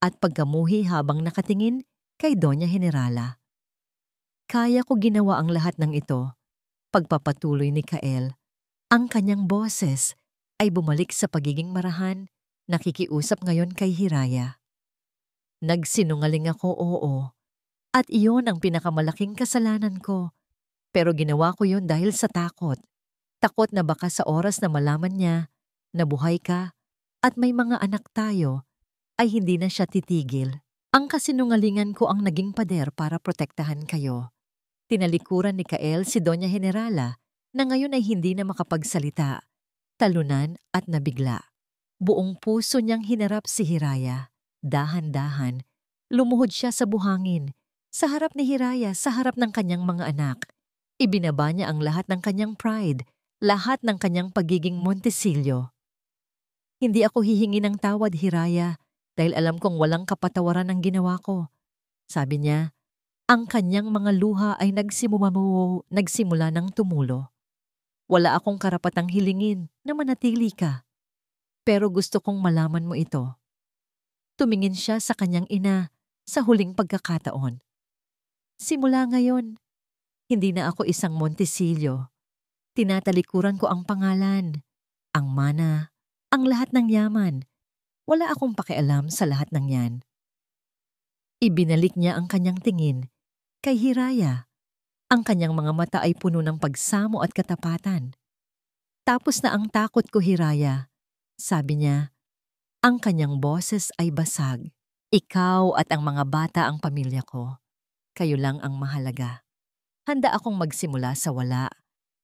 at pagkamuhi habang nakatingin kay Doña Generala. Kaya ko ginawa ang lahat ng ito. Pagpapatuloy ni Kael, ang kanyang boses ay bumalik sa pagiging marahan, nakikiusap ngayon kay Hiraya. Nagsinungaling ako, oo. At iyon ang pinakamalaking kasalanan ko. Pero ginawa ko yun dahil sa takot. Takot na baka sa oras na malaman niya na buhay ka at may mga anak tayo, ay hindi na siya titigil. Ang kasinungalingan ko ang naging pader para protektahan kayo. Tinalikuran ni Kael si Doña Generala na ngayon ay hindi na makapagsalita, talunan at nabigla. Buong puso niyang hinarap si Hiraya. Dahan-dahan, lumuhod siya sa buhangin, sa harap ni Hiraya, sa harap ng kanyang mga anak. Ibinaba niya ang lahat ng kanyang pride, lahat ng kanyang pagiging Montesillo. Hindi ako hihingi ng tawad, Hiraya, dahil alam kong walang kapatawaran ang ginawa ko. Sabi niya, ang kanyang mga luha ay nagsimula ng tumulo. Wala akong karapatang hilingin na manatili ka. Pero gusto kong malaman mo ito. Tumingin siya sa kanyang ina sa huling pagkakataon. Simula ngayon, hindi na ako isang Montesillo. Tinatalikuran ko ang pangalan, ang mana, ang lahat ng yaman. Wala akong pakialam sa lahat ng yan. Ibinalik niya ang kanyang tingin kay Hiraya. Ang kanyang mga mata ay puno ng pagsamo at katapatan. Tapos na ang takot ko, Hiraya. Sabi niya, ang kanyang boses ay basag. Ikaw at ang mga bata ang pamilya ko. Kayo lang ang mahalaga. Handa akong magsimula sa wala.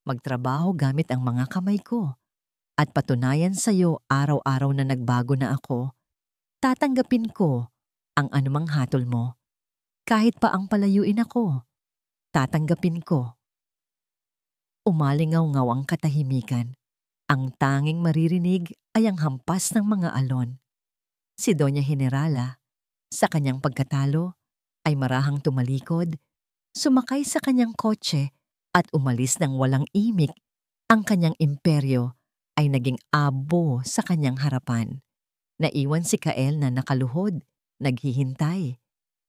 Magtrabaho gamit ang mga kamay ko. At patunayan sa iyo araw-araw na nagbago na ako. Tatanggapin ko ang anumang hatol mo. Kahit pa ang palayuin ako, tatanggapin ko. Umalingaw-ngaw ang katahimikan. Ang tanging maririnig ay ang hampas ng mga alon. Si Doña Generala, sa kanyang pagkatalo, ay marahang tumalikod, sumakay sa kanyang kotse at umalis ng walang imik, ang kanyang imperyo ay naging abo sa kanyang harapan. Naiwan si Kael na nakaluhod, naghihintay.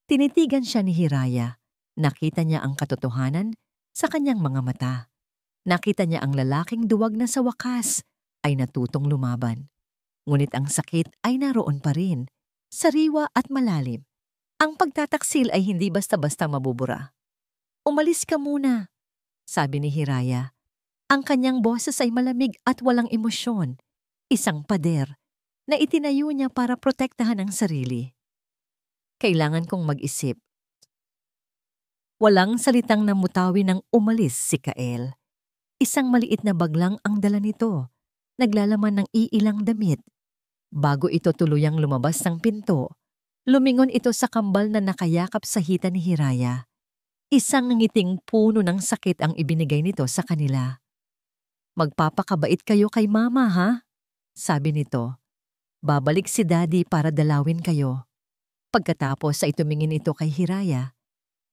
Tinitigan siya ni Hiraya. Nakita niya ang katotohanan sa kanyang mga mata. Nakita niya ang lalaking duwag na sa wakas ay natutong lumaban. Ngunit ang sakit ay naroon pa rin, sariwa at malalim. Ang pagtataksil ay hindi basta-basta mabubura. "Umalis ka muna," sabi ni Hiraya. Ang kanyang boses ay malamig at walang emosyon. Isang pader na itinayo niya para protektahan ang sarili. Kailangan kong mag-isip. Walang salitang namutawi nang umalis si Kael. Isang maliit na baglang ang dala nito, naglalaman ng iilang damit. Bago ito tuluyang lumabas ng pinto, lumingon ito sa kambal na nakayakap sa hita ni Hiraya. Isang ngiting puno ng sakit ang ibinigay nito sa kanila. "Magpapakabait kayo kay Mama, ha?" sabi nito. "Babalik si Daddy para dalawin kayo." Pagkatapos ay tumingin ito kay Hiraya.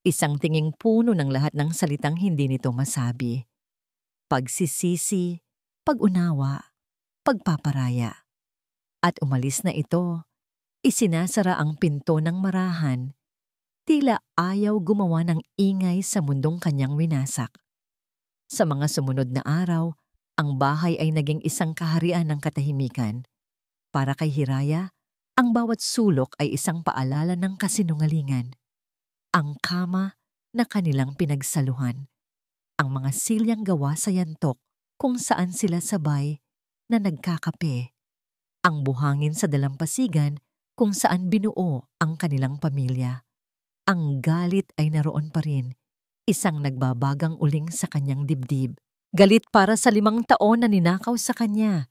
Isang tinging puno ng lahat ng salitang hindi nito masabi. Pagsisisi, pag-unawa, pagpaparaya. At umalis na ito. Isinasara ang pinto ng marahan. Tila ayaw gumawa ng ingay sa mundong kanyang winasak. Sa mga sumunod na araw, ang bahay ay naging isang kaharian ng katahimikan. Para kay Hiraya, ang bawat sulok ay isang paalala ng kasinungalingan. Ang kama na kanilang pinagsaluhan. Ang mga silyang gawa sa yantok kung saan sila sabay na nagkakape. Ang buhangin sa dalampasigan kung saan binuo ang kanilang pamilya. Ang galit ay naroon pa rin, isang nagbabagang uling sa kanyang dibdib. Galit para sa 5 taon na ninakaw sa kanya.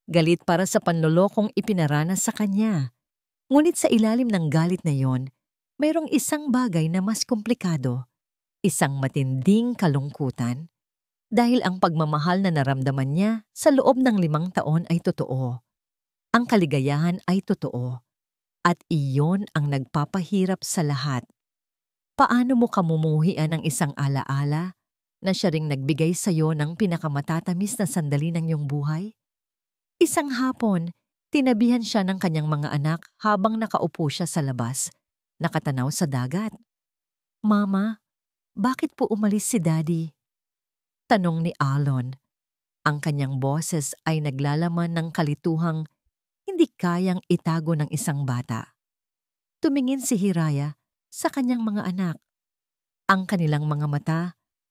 Galit para sa panlolokong ipinaranas sa kanya. Ngunit sa ilalim ng galit na yon, mayroong isang bagay na mas komplikado. Isang matinding kalungkutan. Dahil ang pagmamahal na naramdaman niya sa loob ng 5 taon ay totoo. Ang kaligayahan ay totoo. At iyon ang nagpapahirap sa lahat. Paano mo kamumuhian ang isang alaala na siya ring nagbigay sa iyo ng pinakamatatamis na sandali ng iyong buhay? Isang hapon, tinabihan siya ng kanyang mga anak habang nakaupo siya sa labas, nakatanaw sa dagat. "Mama, bakit po umalis si Daddy?" tanong ni Alon. Ang kanyang boses ay naglalaman ng kalituhang hindi kayang itago ng isang bata. Tumingin si Hiraya sa kanyang mga anak. Ang kanilang mga mata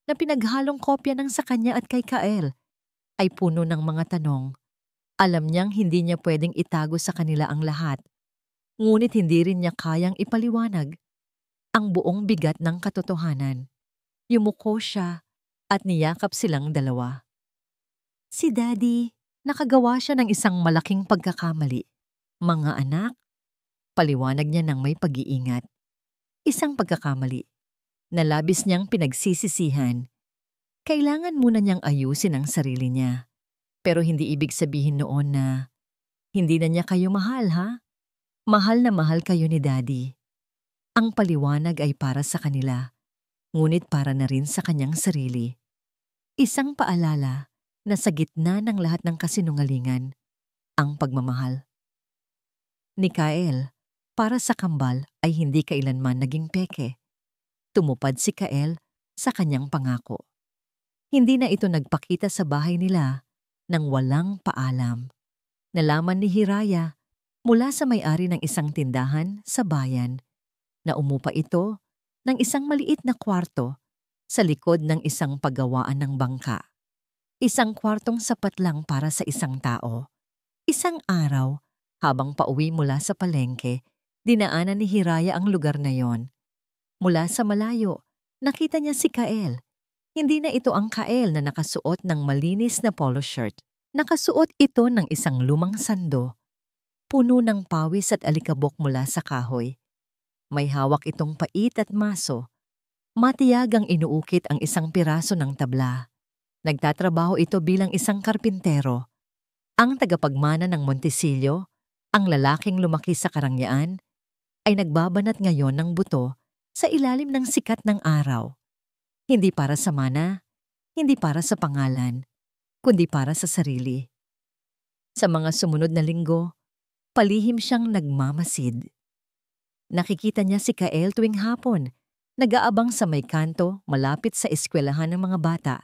na pinaghalong kopya ng sa kanya at kay Kael ay puno ng mga tanong. Alam niyang hindi niya pwedeng itago sa kanila ang lahat. Ngunit hindi rin niya kayang ipaliwanag ang buong bigat ng katotohanan. Yumuko siya at niyakap silang dalawa. Si Daddy, nakagawa siya ng isang malaking pagkakamali. "Mga anak," paliwanag niya ng may pag-iingat. Isang pagkakamali na labis niyang pinagsisisihan. Kailangan muna niyang ayusin ang sarili niya. Pero hindi ibig sabihin noon na hindi na niya kayo mahal, ha? Mahal na mahal kayo ni Daddy. Ang paliwanag ay para sa kanila, ngunit para na rin sa kanyang sarili. Isang paalala na sa gitna ng lahat ng kasinungalingan, ang pagmamahal. Ni Kael, para sa kambal ay hindi kailanman naging peke. Tumupad si Kael sa kanyang pangako. Hindi na ito nagpakita sa bahay nila nang walang paalam. Nalaman ni Hiraya mula sa may-ari ng isang tindahan sa bayan na umupa ito ng isang maliit na kwarto sa likod ng isang paggawaan ng bangka. Isang kwartong sapat lang para sa isang tao. Isang araw, habang pauwi mula sa palengke, dinaanan ni Hiraya ang lugar na yon. Mula sa malayo, nakita niya si Kael. Hindi na ito ang Kael na nakasuot ng malinis na polo shirt. Nakasuot ito ng isang lumang sando, puno ng pawis at alikabok mula sa kahoy. May hawak itong pait at maso. Matiyagang inuukit ang isang piraso ng tabla. Nagtatrabaho ito bilang isang karpintero. Ang tagapagmana ng Montesillo, ang lalaking lumaki sa karangyaan, ay nagbabanat ngayon ng buto sa ilalim ng sikat ng araw. Hindi para sa mana, hindi para sa pangalan, kundi para sa sarili. Sa mga sumunod na linggo, palihim siyang nagmamasid. Nakikita niya si Kael tuwing hapon, nag-aabang sa may kanto malapit sa eskwelahan ng mga bata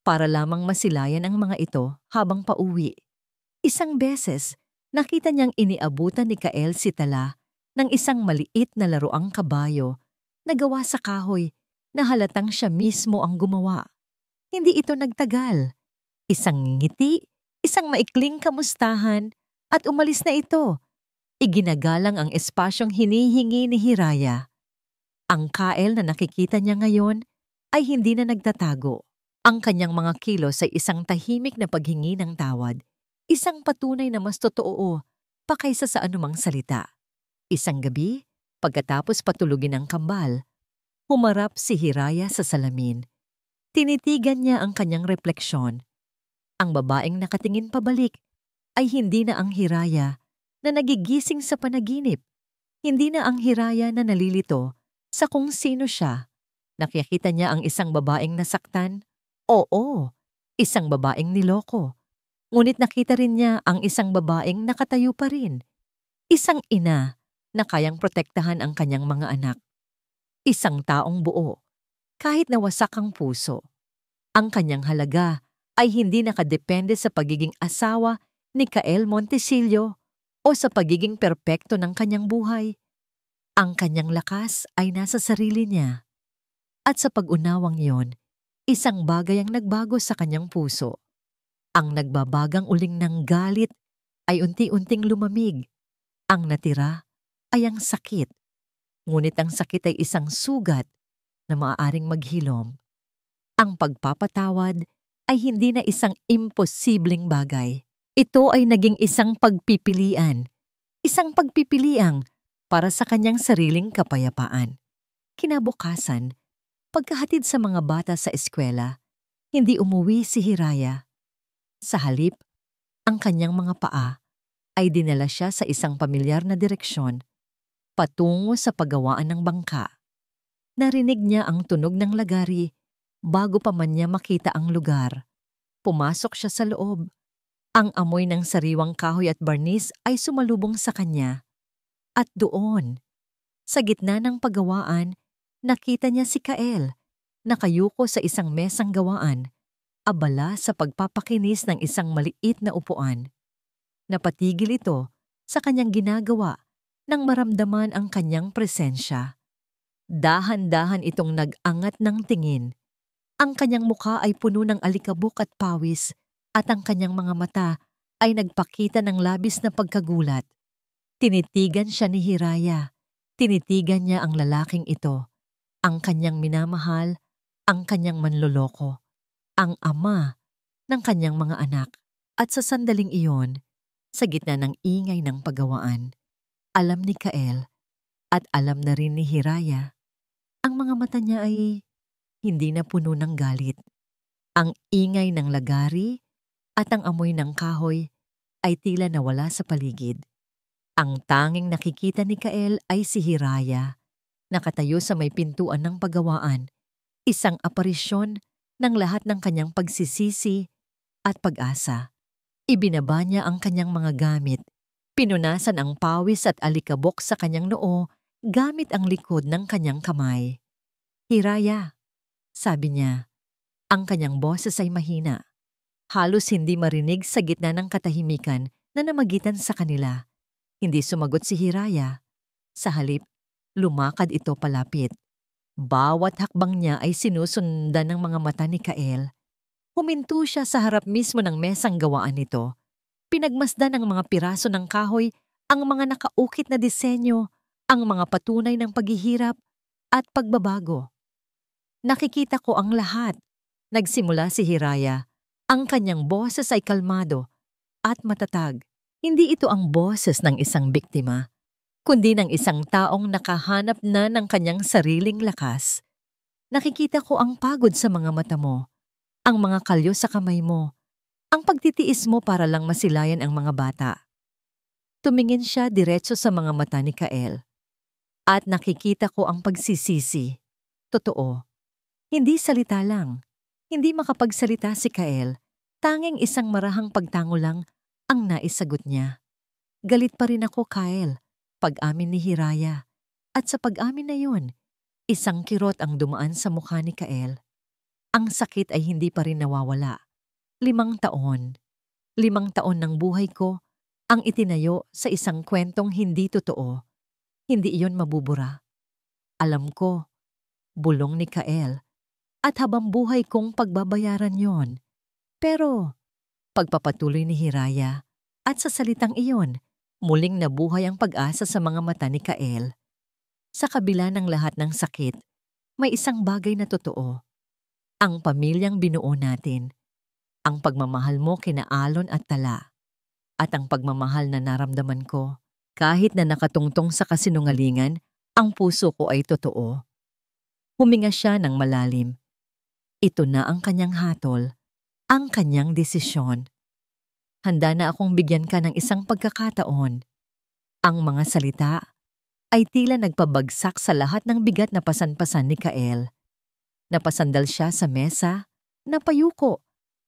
para lamang masilayan ang mga ito habang pauwi. Isang beses, nakita niyang iniabutan ni Kael si Tala ng isang maliit na laruang kabayo na gawa sa kahoy na halatang siya mismo ang gumawa. Hindi ito nagtagal. Isang ngiti, isang maikling kamustahan at umalis na ito. Iginagalang ang espasyong hinihingi ni Hiraya. Ang Kael na nakikita niya ngayon ay hindi na nagtatago. Ang kanyang mga kilos ay isang tahimik na paghingi ng tawad. Isang patunay na mas totoo pa kaysa sa anumang salita. Isang gabi, pagkatapos patulugin ang kambal, humarap si Hiraya sa salamin. Tinitigan niya ang kanyang refleksyon. Ang babaeng nakatingin pabalik ay hindi na ang Hiraya na nagigising sa panaginip. Hindi na ang Hiraya na nalilito sa kung sino siya. Nakikita niya ang isang babaeng nasaktan. Oo, isang babaeng niloko. Ngunit nakita rin niya ang isang babaeng nakatayo pa rin. Isang ina na kayang protektahan ang kanyang mga anak. Isang taong buo, kahit nawasak ang puso. Ang kanyang halaga ay hindi nakadepende sa pagiging asawa ni Kael Montesillo o sa pagiging perpekto ng kanyang buhay. Ang kanyang lakas ay nasa sarili niya. At sa pag-unawang iyon, isang bagay ang nagbago sa kanyang puso. Ang nagbabagang uling ng galit ay unti-unting lumamig. Ang natira ay ang sakit. Ngunit ang sakit ay isang sugat na maaaring maghilom. Ang pagpapatawad ay hindi na isang imposibleng bagay. Ito ay naging isang pagpipilian. Isang pagpipiliang para sa kanyang sariling kapayapaan. Kinabukasan, pagkahatid sa mga bata sa eskwela, hindi umuwi si Hiraya. Sa halip, ang kanyang mga paa ay dinala siya sa isang pamilyar na direksyon patungo sa paggawaan ng bangka. Narinig niya ang tunog ng lagari bago pa man niya makita ang lugar. Pumasok siya sa loob. Ang amoy ng sariwang kahoy at barnis ay sumalubong sa kanya. At doon, sa gitna ng paggawaan, nakita niya si Kael, nakayuko sa isang mesang gawaan, abala sa pagpapakinis ng isang maliit na upuan. Napatigil ito sa kanyang ginagawa nang maramdaman ang kanyang presensya. Dahan-dahan itong nag-angat ng tingin. Ang kanyang mukha ay puno ng alikabok at pawis at ang kanyang mga mata ay nagpakita ng labis na pagkagulat. Tinitigan siya ni Hiraya. Tinitigan niya ang lalaking ito, ang kanyang minamahal, ang kanyang manloloko, ang ama ng kanyang mga anak. At sa sandaling iyon, sa gitna ng ingay ng paggawaan, alam ni Kael at alam na rin ni Hiraya, ang mga mata niya ay hindi na puno ng galit. Ang ingay ng lagari at ang amoy ng kahoy ay tila nawala sa paligid. Ang tanging nakikita ni Kael ay si Hiraya, nakatayo sa may pintuan ng paggawaan, isang aparisyon ng lahat ng kanyang pagsisisi at pag-asa. Ibinaba niya ang kanyang mga gamit, pinunasan ang pawis at alikabok sa kanyang noo gamit ang likod ng kanyang kamay. Hiraya, sabi niya, ang kanyang boses ay mahina. Halos hindi marinig sa gitna ng katahimikan na namagitan sa kanila. Hindi sumagot si Hiraya. Sa halip, lumakad ito palapit. Bawat hakbang niya ay sinusundan ng mga mata ni Kael. Huminto siya sa harap mismo ng mesang gawaan nito. Pinagmasdan ng mga piraso ng kahoy, ang mga nakaukit na disenyo, ang mga patunay ng paghihirap at pagbabago. Nakikita ko ang lahat. Nagsimula si Hiraya. Ang kanyang boses ay kalmado at matatag. Hindi ito ang boses ng isang biktima, kundi ng isang taong nakahanap na ng kanyang sariling lakas. Nakikita ko ang pagod sa mga mata mo, ang mga kalyo sa kamay mo, ang pagtitiis mo para lang masilayan ang mga bata. Tumingin siya diretso sa mga mata ni Kael. At nakikita ko ang pagsisisi. Totoo. Hindi salita lang. Hindi makapagsalita si Kael, tanging isang marahang pagtango lang ang naisagot niya. Galit pa rin ako, Kael, pag-amin ni Hiraya. At sa pag-amin na yun, isang kirot ang dumaan sa mukha ni Kael. Ang sakit ay hindi pa rin nawawala. 5 taon. 5 taon ng buhay ko ang itinayo sa isang kwentong hindi totoo. Hindi iyon mabubura. Alam ko, bulong ni Kael, at habang buhay kong pagbabayaran yon. Pero, pagpapatuloy ni Hiraya, at sa salitang iyon, muling nabuhay ang pag-asa sa mga mata ni Kael. Sa kabila ng lahat ng sakit, may isang bagay na totoo. Ang pamilyang binuo natin. Ang pagmamahal mo kina Alon at Tala. At ang pagmamahal na naramdaman ko, kahit na nakatungtong sa kasinungalingan, ang puso ko ay totoo. Huminga siya ng malalim. Ito na ang kanyang hatol, ang kanyang desisyon. Handa na akong bigyan ka ng isang pagkakataon. Ang mga salita ay tila nagpabagsak sa lahat ng bigat na pasan-pasan ni Kael. Napasandal siya sa mesa, napayuko,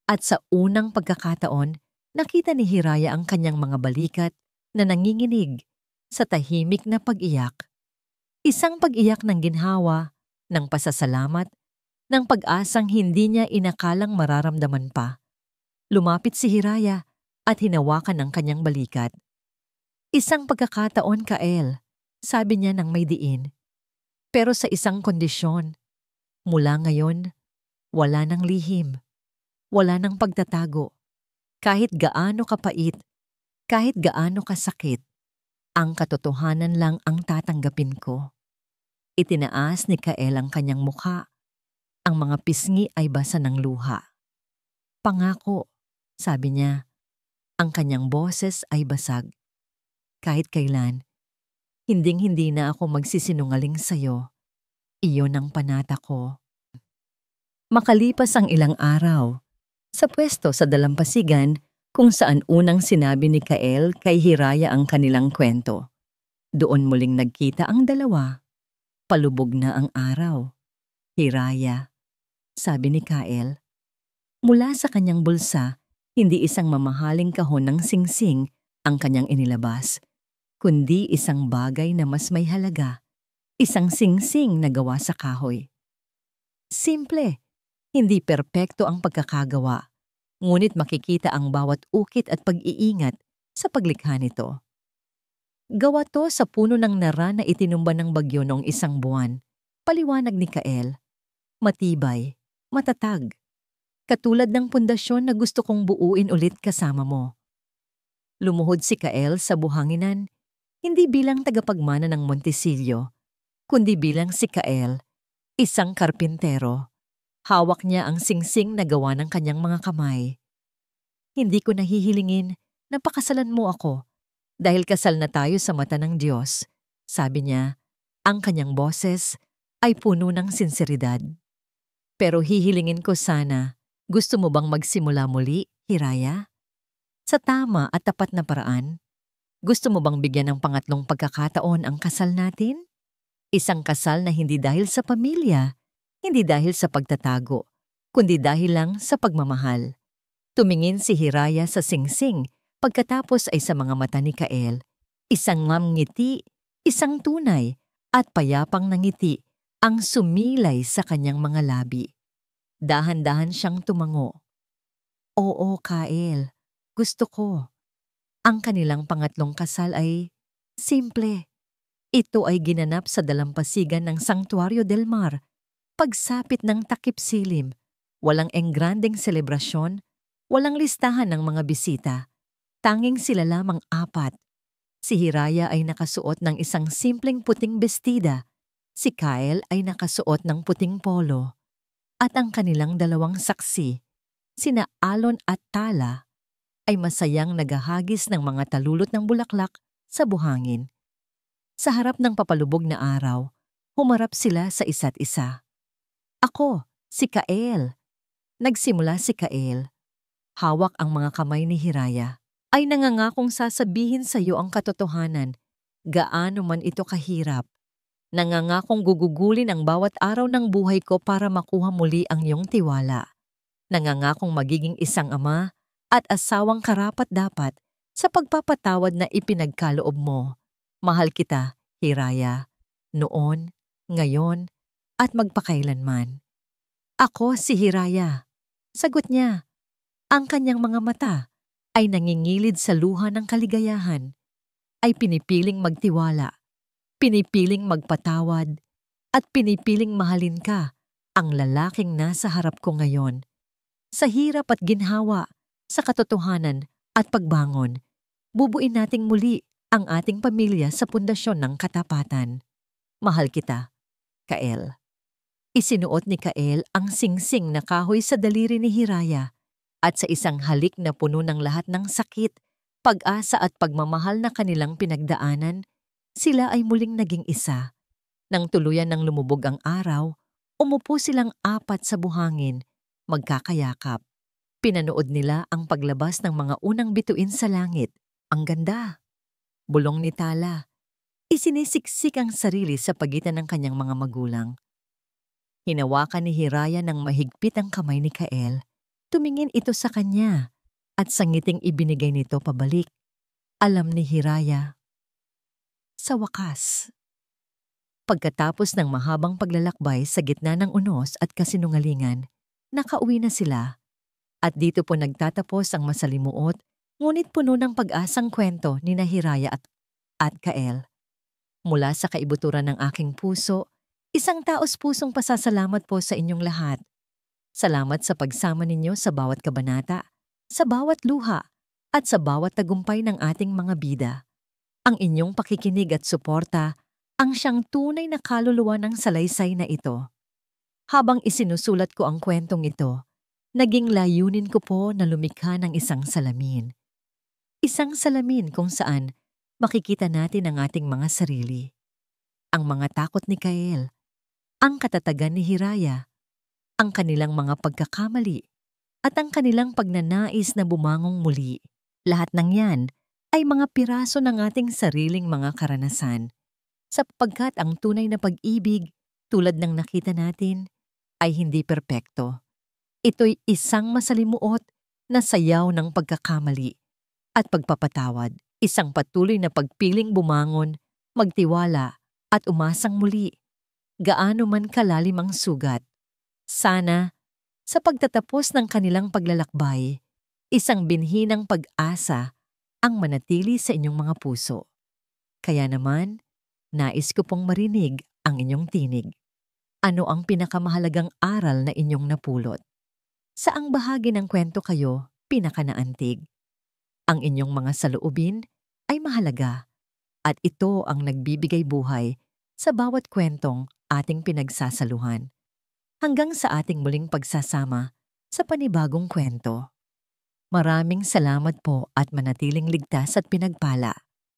at sa unang pagkakataon, nakita ni Hiraya ang kanyang mga balikat na nanginginig sa tahimik na pag-iyak. Isang pag-iyak ng ginhawa, ng pasasalamat, ng pag-asang hindi niya inakalang mararamdaman pa. Lumapit si Hiraya at hinawakan ang kanyang balikat. Isang pagkakataon, Kael, sabi niya ng may diin. Pero sa isang kondisyon, mula ngayon, wala nang lihim, wala nang pagtatago. Kahit gaano kapait, kahit gaano kasakit, ang katotohanan lang ang tatanggapin ko. Itinaas ni Kael ang kanyang mukha. Ang mga pisngi ay basa ng luha. Pangako, sabi niya, ang kanyang boses ay basag. Kahit kailan, hinding-hindi na ako magsisinungaling sa'yo. Iyon ang panata ko. Makalipas ang ilang araw, sa pwesto sa dalampasigan kung saan unang sinabi ni Kael kay Hiraya ang kanilang kwento. Doon muling nagkita ang dalawa. Palubog na ang araw. Hiraya, sabi ni Kael. Mula sa kanyang bulsa, hindi isang mamahaling kahon ng singsing ang kanyang inilabas, kundi isang bagay na mas may halaga, isang singsing na gawa sa kahoy. Simple, hindi perpekto ang pagkakagawa, ngunit makikita ang bawat ukit at pag-iingat sa paglikha nito. Gawa to sa puno ng nara na itinumba ng bagyo noong 1 buwan, paliwanag ni Kael. Matibay, matatag, katulad ng pundasyon na gusto kong buuin ulit kasama mo. Lumuhod si Kael sa buhanginan, hindi bilang tagapagmana ng Montesillo, kundi bilang si Kael, isang karpintero. Hawak niya ang singsing na gawa ng kanyang mga kamay. Hindi ko nahihilingin na pakasalan mo ako dahil kasal na tayo sa mata ng Diyos, sabi niya. Ang kanyang boses ay puno ng sinseridad. Pero hihilingin ko sana, gusto mo bang magsimula muli, Hiraya? Sa tama at tapat na paraan? Gusto mo bang bigyan ng pangatlong pagkakataon ang kasal natin? Isang kasal na hindi dahil sa pamilya, hindi dahil sa pagtatago, kundi dahil lang sa pagmamahal. Tumingin si Hiraya sa singsing, pagkatapos ay sa mga mata ni Kael. Isang ngiti, isang tunay, at payapang na ngiti ang sumilay sa kanyang mga labi. Dahan-dahan siyang tumango. Oo, Kael, gusto ko. Ang kanilang pangatlong kasal ay simple. Ito ay ginanap sa dalampasigan ng Santuario del Mar. Pagsapit ng takip silim, walang engrandeng selebrasyon, walang listahan ng mga bisita. Tanging sila lamang 4. Si Hiraya ay nakasuot ng isang simpleng puting bestida. Si Kael ay nakasuot ng puting polo. At ang kanilang dalawang saksi, sina Alon at Tala, ay masayang naghahagis ng mga talulot ng bulaklak sa buhangin. Sa harap ng papalubog na araw, humarap sila sa isa't isa. Ako, si Kael. Nagsimula si Kael. Hawak ang mga kamay ni Hiraya. Ay nangangakong sasabihin sa iyo ang katotohanan, gaano man ito kahirap. Nangangakong gugugulin ang bawat araw ng buhay ko para makuha muli ang iyong tiwala. Nangangakong magiging isang ama at asawang karapat-dapat sa pagpapatawad na ipinagkaloob mo. Mahal kita, Hiraya, noon, ngayon, at magpakailanman. Ako si Hiraya. Sagot niya. Ang kanyang mga mata ay nangingilid sa luha ng kaligayahan, ay pinipiling magtiwala, pinipiling magpatawad, at pinipiling mahalin ka, ang lalaking nasa harap ko ngayon. Sa hirap at ginhawa, sa katotohanan at pagbangon, bubuin nating muli ang ating pamilya sa pundasyon ng katapatan. Mahal kita, Kael. Isinuot ni Kael ang singsing na kahoy sa daliri ni Hiraya at sa isang halik na puno ng lahat ng sakit, pag-asa at pagmamahal na kanilang pinagdaanan, sila ay muling naging isa. Nang tuluyan ng lumubog ang araw, umupo silang apat sa buhangin, magkakayakap. Pinanood nila ang paglabas ng mga unang bituin sa langit. Ang ganda. Bulong ni Tala. Isinisiksik ang sarili sa pagitan ng kanyang mga magulang. Hinawakan ni Hiraya ng mahigpit ang kamay ni Kael. Tumingin ito sa kanya at sa ngiting ibinigay nito pabalik. Alam ni Hiraya. Sa wakas. Pagkatapos ng mahabang paglalakbay sa gitna ng unos at kasinungalingan, nakauwi na sila. At dito po nagtatapos ang masalimuot, ngunit puno ng pag-asang kwento ni Hiraya at Kael. Mula sa kaibuturan ng aking puso, isang taos-pusong pasasalamat po sa inyong lahat. Salamat sa pagsama ninyo sa bawat kabanata, sa bawat luha, at sa bawat tagumpay ng ating mga bida. Ang inyong pakikinig at suporta ang siyang tunay na kaluluwa ng salaysay na ito. Habang isinusulat ko ang kwentong ito, naging layunin ko po na lumikha ng isang salamin. Isang salamin kung saan makikita natin ang ating mga sarili. Ang mga takot ni Kael, ang katatagan ni Hiraya, ang kanilang mga pagkakamali, at ang kanilang pagnanais na bumangong muli. Lahat ng yan ay mga piraso ng ating sariling mga karanasan. Sapagkat ang tunay na pag-ibig, tulad ng nakita natin, ay hindi perpekto. Ito'y isang masalimuot na sayaw ng pagkakamali at pagpapatawad. Isang patuloy na pagpiling bumangon, magtiwala at umasang muli. Gaano man kalalim ang sugat. Sana, sa pagtatapos ng kanilang paglalakbay, isang binhi ng pag-asa ang manatili sa inyong mga puso. Kaya naman, nais ko pong marinig ang inyong tinig. Ano ang pinakamahalagang aral na inyong napulot? Saang bahagi ng kwento kayo pinakanaantig? Ang inyong mga saloobin ay mahalaga at ito ang nagbibigay buhay sa bawat kwentong ating pinagsasaluhan. Hanggang sa ating muling pagsasama sa panibagong kwento. Maraming salamat po at manatiling ligtas at pinagpala.